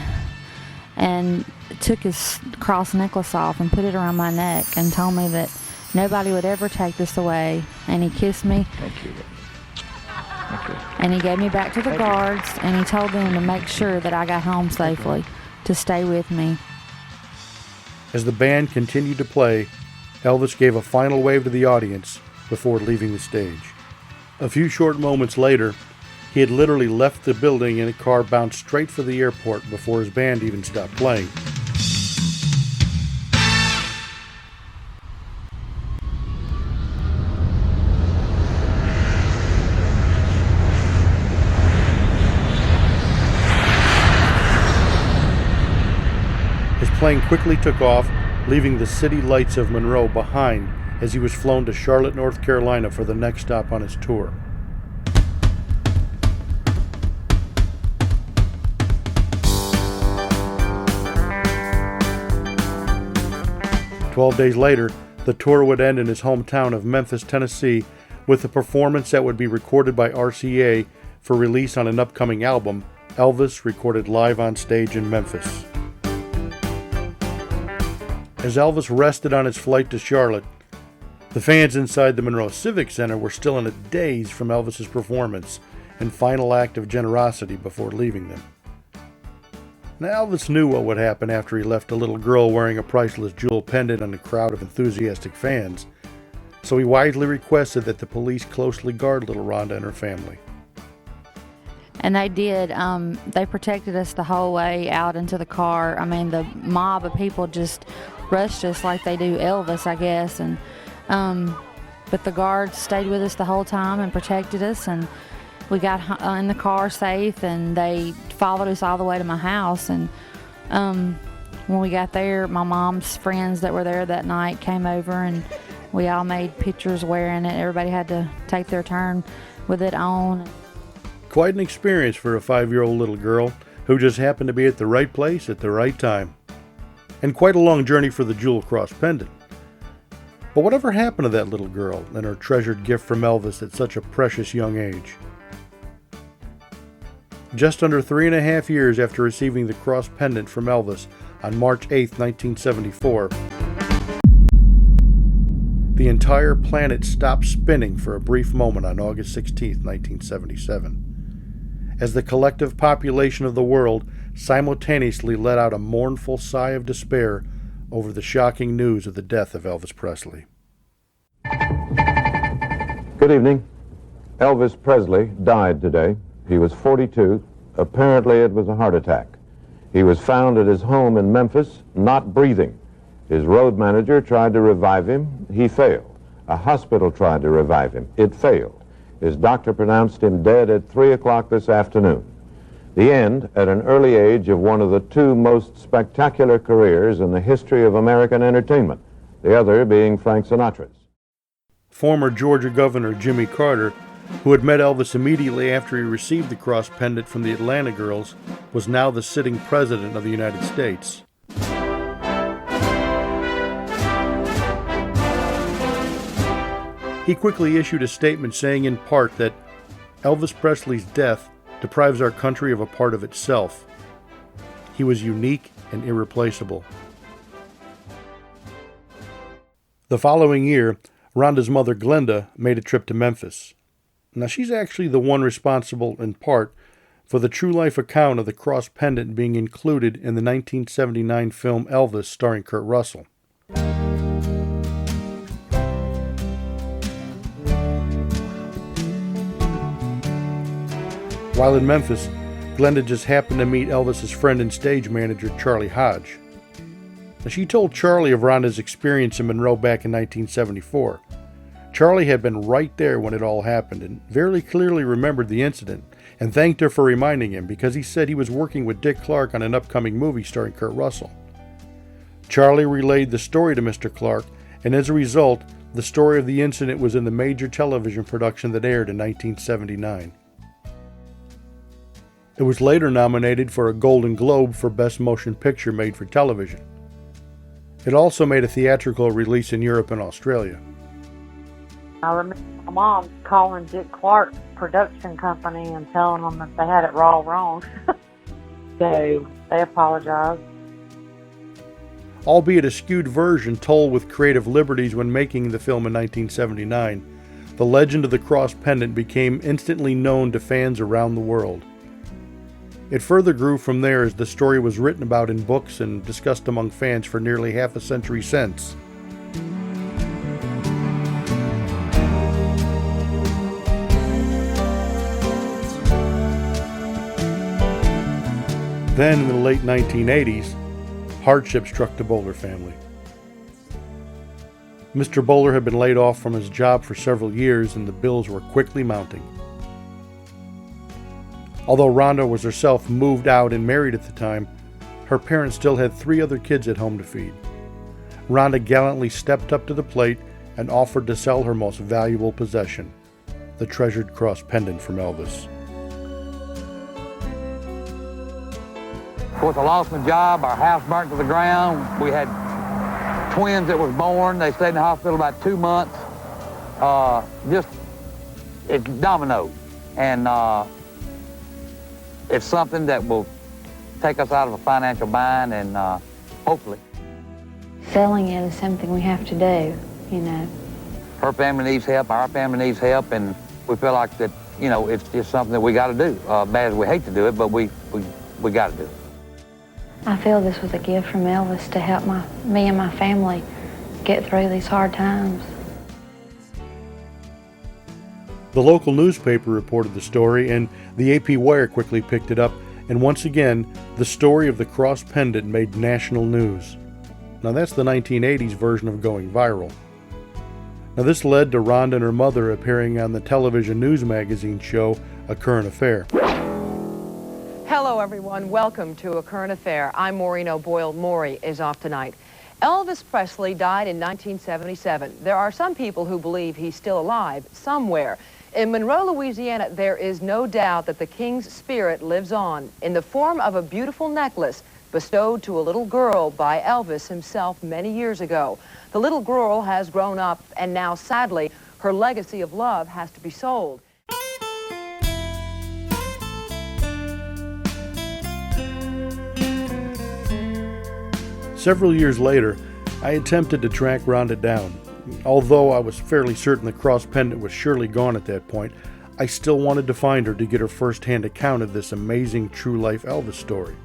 M: and took his cross necklace off and put it around my neck and told me that nobody would ever take this away. And he kissed me.
I: Thank you.
M: And he gave me back to the guards, and he told them to make sure that I got home safely, to stay with me.
A: As the band continued to play, Elvis gave a final wave to the audience before leaving the stage. A few short moments later, he had literally left the building and a car bounced straight for the airport before his band even stopped playing. His plane quickly took off, leaving the city lights of Monroe behind as he was flown to Charlotte, North Carolina for the next stop on his tour. "12 days later, the tour would end in his hometown of Memphis, Tennessee, with a performance that would be recorded by RCA for release on an upcoming album, Elvis recorded live on stage in Memphis. As Elvis rested on his flight to Charlotte, the fans inside the Monroe Civic Center were still in a daze from Elvis's performance and final act of generosity before leaving them. Now Elvis knew what would happen after he left a little girl wearing a priceless jewel pendant and a crowd of enthusiastic fans, so he wisely requested that the police closely guard little Rhonda and her family.
M: And they did. They protected us the whole way out into the car. I mean, the mob of people just rushed us like they do Elvis, I guess. And but the guards stayed with us the whole time and protected us. And we got in the car safe, and they followed us all the way to my house. And when we got there, my mom's friends that were there that night came over, and we all made pictures wearing it. Everybody had to take their turn with it on.
A: Quite an experience for a 5-year-old little girl who just happened to be at the right place at the right time. And quite a long journey for the Jewel Cross pendant. But whatever happened to that little girl and her treasured gift from Elvis at such a precious young age? Just under 3.5 years after receiving the cross pendant from Elvis on March 8, 1974, the entire planet stopped spinning for a brief moment on August 16, 1977, as the collective population of the world simultaneously let out a mournful sigh of despair over the shocking news of the death of Elvis Presley.
O: Good evening. Elvis Presley died today. He was 42. Apparently it was a heart attack. He was found at his home in Memphis, not breathing. His road manager tried to revive him. He failed. A hospital tried to revive him. It failed. His doctor pronounced him dead at 3 o'clock this afternoon. The end at an early age of one of the two most spectacular careers in the history of American entertainment, the other being Frank Sinatra's.
A: Former Georgia Governor Jimmy Carter, who had met Elvis immediately after he received the cross pendant from the Atlanta girls, was now the sitting president of the United States. He quickly issued a statement saying in part that Elvis Presley's death deprives our country of a part of itself. He was unique and irreplaceable. The following year, Rhonda's mother, Glenda, made a trip to Memphis. Now, she's actually the one responsible, in part, for the true-life account of the cross pendant being included in the 1979 film Elvis starring Kurt Russell. While in Memphis, Glenda just happened to meet Elvis's friend and stage manager, Charlie Hodge. Now, she told Charlie of Rhonda's experience in Monroe back in 1974. Charlie had been right there when it all happened and very clearly remembered the incident and thanked her for reminding him because he said he was working with Dick Clark on an upcoming movie starring Kurt Russell. Charlie relayed the story to Mr. Clark, and as a result, the story of the incident was in the major television production that aired in 1979. It was later nominated for a Golden Globe for Best Motion Picture Made for Television. It also made a theatrical release in Europe and Australia.
P: I remember my mom calling Dick Clark's production company and telling them that they had it all wrong. So they apologized.
A: Albeit a skewed version told with creative liberties when making the film in 1979, the legend of the cross pendant became instantly known to fans around the world. It further grew from there as the story was written about in books and discussed among fans for nearly half a century since. Then, in the late 1980s, hardship struck the Boler family. Mr. Boler had been laid off from his job for several years, and the bills were quickly mounting. Although Rhonda was herself moved out and married at the time, her parents still had 3 other kids at home to feed. Rhonda gallantly stepped up to the plate and offered to sell her most valuable possession, the treasured cross pendant from Elvis.
Q: Of course, I lost my job, our house burnt to the ground. We had twins that was born. They stayed in the hospital about 2 months. It's domino. And it's something that will take us out of a financial bind and hopefully.
M: Selling it is something we have to do, you know.
Q: Her family needs help, our family needs help, and we feel like that, you know, it's just something that we got to do. Bad as we hate to do it, but we got to do it.
M: I feel this was a gift from Elvis to help me and my family get through these hard times.
A: The local newspaper reported the story, and the AP Wire quickly picked it up, and once again, the story of the cross pendant made national news. Now that's the 1980s version of going viral. Now this led to Rhonda and her mother appearing on the television news magazine show A Current Affair.
R: Hello everyone, welcome to A Current Affair. I'm Maureen O'Boyle. Maury is off tonight. Elvis Presley died in 1977. There are some people who believe he's still alive somewhere. In Monroe, Louisiana, there is no doubt that the king's spirit lives on in the form of a beautiful necklace bestowed to a little girl by Elvis himself many years ago. The little girl has grown up, and now, sadly, her legacy of love has to be sold.
A: Several years later, I attempted to track Rhonda down. Although I was fairly certain the cross pendant was surely gone at that point, I still wanted to find her to get her first-hand account of this amazing true-life Elvis story.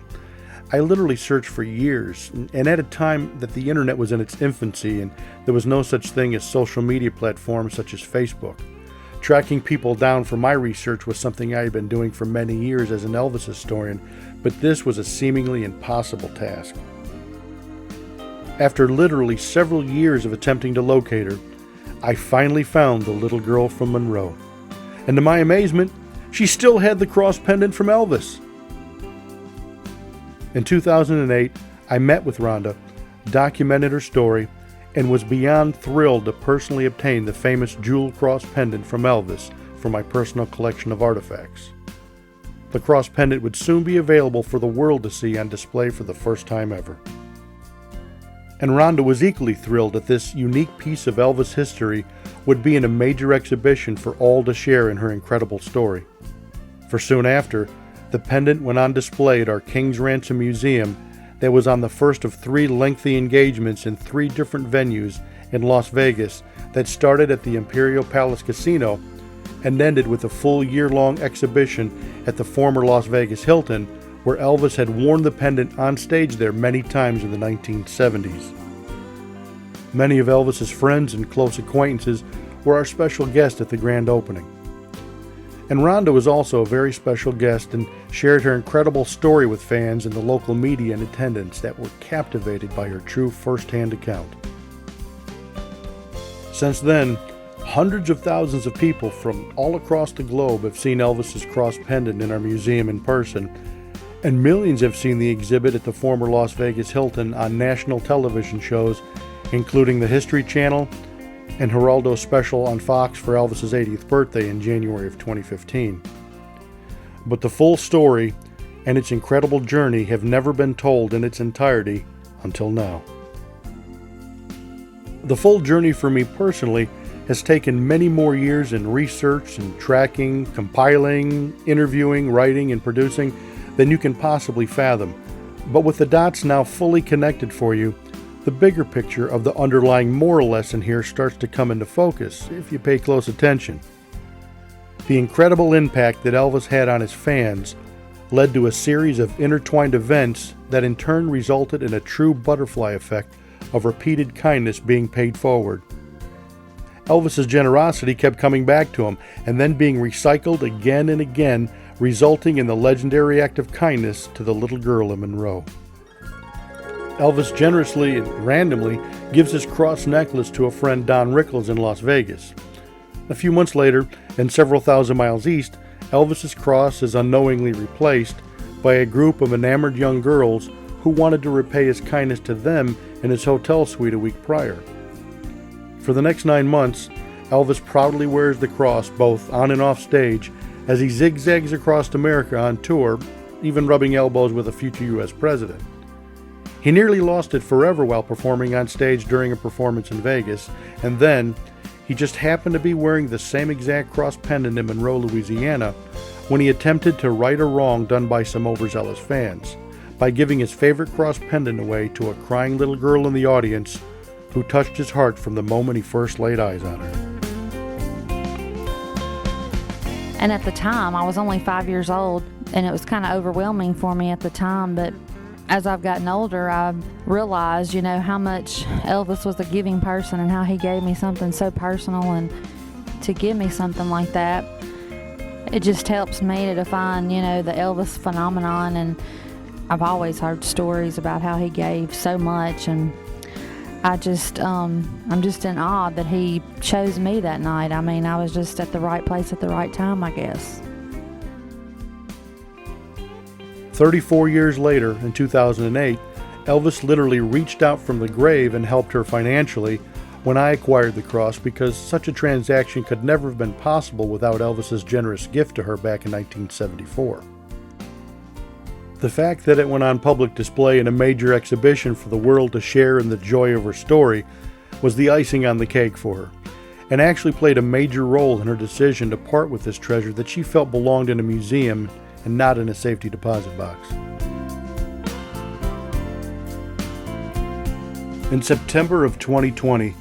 A: I literally searched for years, and at a time that the internet was in its infancy and there was no such thing as social media platforms such as Facebook. Tracking people down for my research was something I had been doing for many years as an Elvis historian, but this was a seemingly impossible task. After literally several years of attempting to locate her, I finally found the little girl from Monroe. And to my amazement, she still had the cross pendant from Elvis. In 2008, I met with Rhonda, documented her story, and was beyond thrilled to personally obtain the famous jewel cross pendant from Elvis for my personal collection of artifacts. The cross pendant would soon be available for the world to see on display for the first time ever. And Rhonda was equally thrilled that this unique piece of Elvis history would be in a major exhibition for all to share in her incredible story. For soon after, the pendant went on display at our King's Ransom Museum that was on the first of 3 lengthy engagements in 3 different venues in Las Vegas that started at the Imperial Palace Casino and ended with a full year-long exhibition at the former Las Vegas Hilton, where Elvis had worn the pendant on stage there many times in the 1970s. Many of Elvis's friends and close acquaintances were our special guest at the grand opening. And Rhonda was also a very special guest and shared her incredible story with fans and the local media in attendance that were captivated by her true first-hand account. Since then, hundreds of thousands of people from all across the globe have seen Elvis's cross pendant in our museum in person, and millions have seen the exhibit at the former Las Vegas Hilton on national television shows, including the History Channel and Geraldo's special on Fox for Elvis's 80th birthday in January of 2015. But the full story and its incredible journey have never been told in its entirety until now. The full journey for me personally has taken many more years in research and tracking, compiling, interviewing, writing, and producing than you can possibly fathom. But with the dots now fully connected for you, the bigger picture of the underlying moral lesson here starts to come into focus if you pay close attention. The incredible impact that Elvis had on his fans led to a series of intertwined events that in turn resulted in a true butterfly effect of repeated kindness being paid forward. Elvis's generosity kept coming back to him and then being recycled again and again, resulting in the legendary act of kindness to the little girl in Monroe. Elvis generously and randomly gives his cross necklace to a friend, Don Rickles, in Las Vegas. A few months later, and several thousand miles east, Elvis's cross is unknowingly replaced by a group of enamored young girls who wanted to repay his kindness to them in his hotel suite a week prior. For the next 9 months, Elvis proudly wears the cross both on and off stage as he zigzags across America on tour, even rubbing elbows with a future U.S. president. He nearly lost it forever while performing on stage during a performance in Vegas, and then he just happened to be wearing the same exact cross pendant in Monroe, Louisiana, when he attempted to right a wrong done by some overzealous fans by giving his favorite cross pendant away to a crying little girl in the audience who touched his heart from the moment he first laid eyes on her.
M: And at the time, I was only 5 years old, and it was kind of overwhelming for me at the time, but as I've gotten older, I've realized, how much Elvis was a giving person and how he gave me something so personal, and to give me something like that, it just helps me to define, the Elvis phenomenon. And I've always heard stories about how he gave so much, and I'm just in awe that he chose me that night. I mean, I was just at the right place at the right time, I guess.
A: 34 years later, in 2008, Elvis literally reached out from the grave and helped her financially when I acquired the cross, because such a transaction could never have been possible without Elvis's generous gift to her back in 1974. The fact that it went on public display in a major exhibition for the world to share in the joy of her story was the icing on the cake for her, and actually played a major role in her decision to part with this treasure that she felt belonged in a museum and not in a safety deposit box. In September of 2020,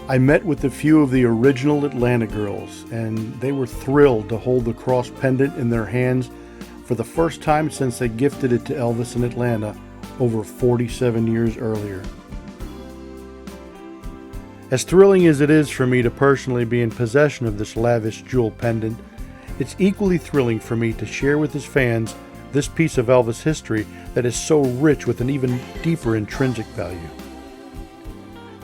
A: I met with a few of the original Atlanta girls, and they were thrilled to hold the cross pendant in their hands for the first time since they gifted it to Elvis in Atlanta over 47 years earlier. As thrilling as it is for me to personally be in possession of this lavish jewel pendant, it's equally thrilling for me to share with his fans this piece of Elvis history that is so rich with an even deeper intrinsic value.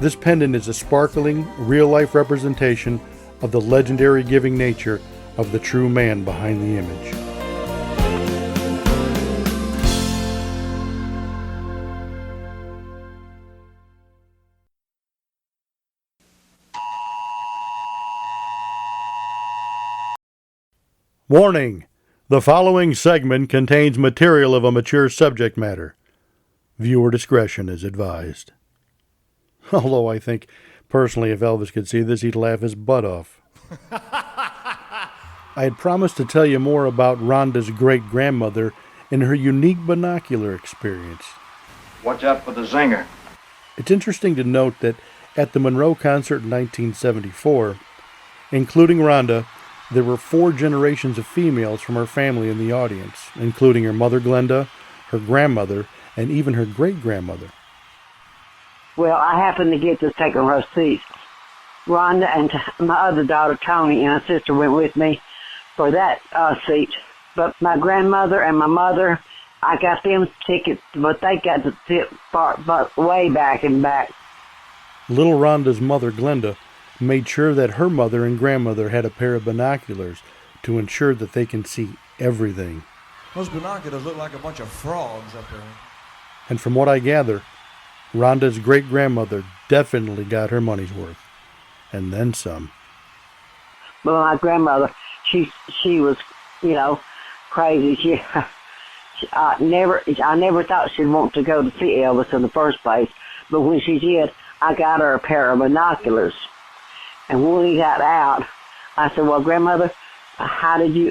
A: This pendant is a sparkling, real-life representation of the legendary giving nature of the true man behind the image. Warning! The following segment contains material of a mature subject matter. Viewer discretion is advised. Although I think Personally, if Elvis could see this, he'd laugh his butt off. I had promised to tell you more about Rhonda's great-grandmother and her unique binocular experience.
B: Watch out for the zinger.
A: It's interesting to note that at the Monroe concert in 1974, including Rhonda, there were 4 generations of females from her family in the audience, including her mother Glenda, her grandmother, and even her great-grandmother.
N: Well, I happened to get the second row seat. Rhonda and my other daughter, Toni, and her sister went with me for that seat. But my grandmother and my mother, I got them tickets, but they got to sit way back and back.
A: Little Rhonda's mother, Glenda, made sure that her mother and grandmother had a pair of binoculars to ensure that they can see everything.
E: Those binoculars look like a bunch of frogs up there.
A: And from what I gather, Rhonda's great-grandmother definitely got her money's worth. And then some.
N: But my grandmother, she was, crazy. I never thought she'd want to go to see Elvis in the first place. But when she did, I got her a pair of binoculars. And when we got out, I said, well, grandmother, how did you,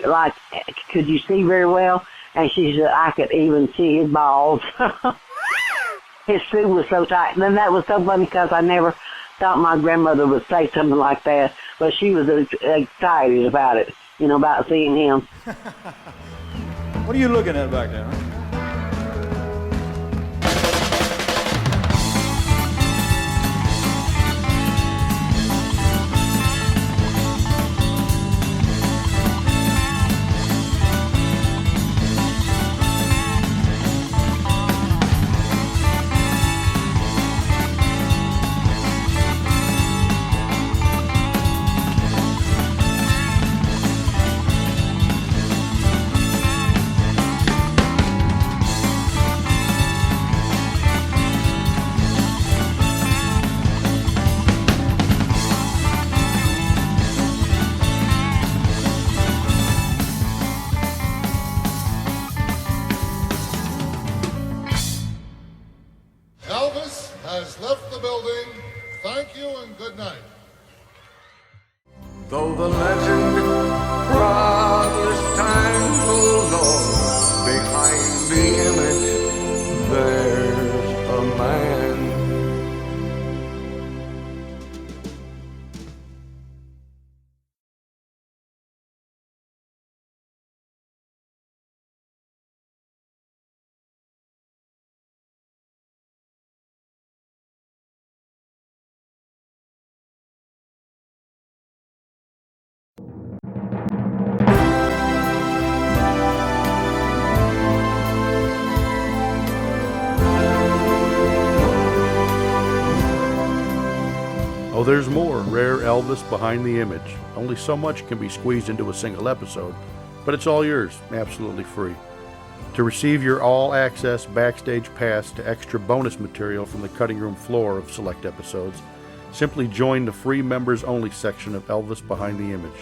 N: could you see very well? And she said, I could even see his balls. His suit was so tight. And then that was so funny because I never thought my grandmother would say something like that. But she was excited about it, about seeing him.
E: What are you looking at back there?
S: Elvis has left the building. Thank you and good night.
F: Though the legend proudest time goes on, behind the image there's a man.
A: Oh, there's more rare Elvis behind the image. Only so much can be squeezed into a single episode, but it's all yours, absolutely free. To receive your all-access backstage pass to extra bonus material from the cutting room floor of select episodes, simply join the free members-only section of Elvis Behind the Image.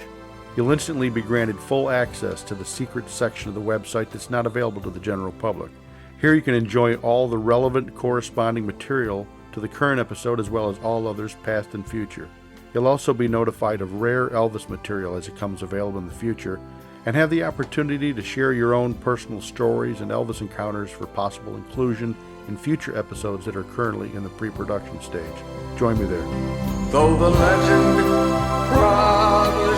A: You'll instantly be granted full access to the secret section of the website that's not available to the general public. Here you can enjoy all the relevant corresponding material to the current episode as well as all others past and future. You'll also be notified of rare Elvis material as it comes available in the future and have the opportunity to share your own personal stories and Elvis encounters for possible inclusion in future episodes that are currently in the pre-production stage. Join me there.
F: Though the legend proudly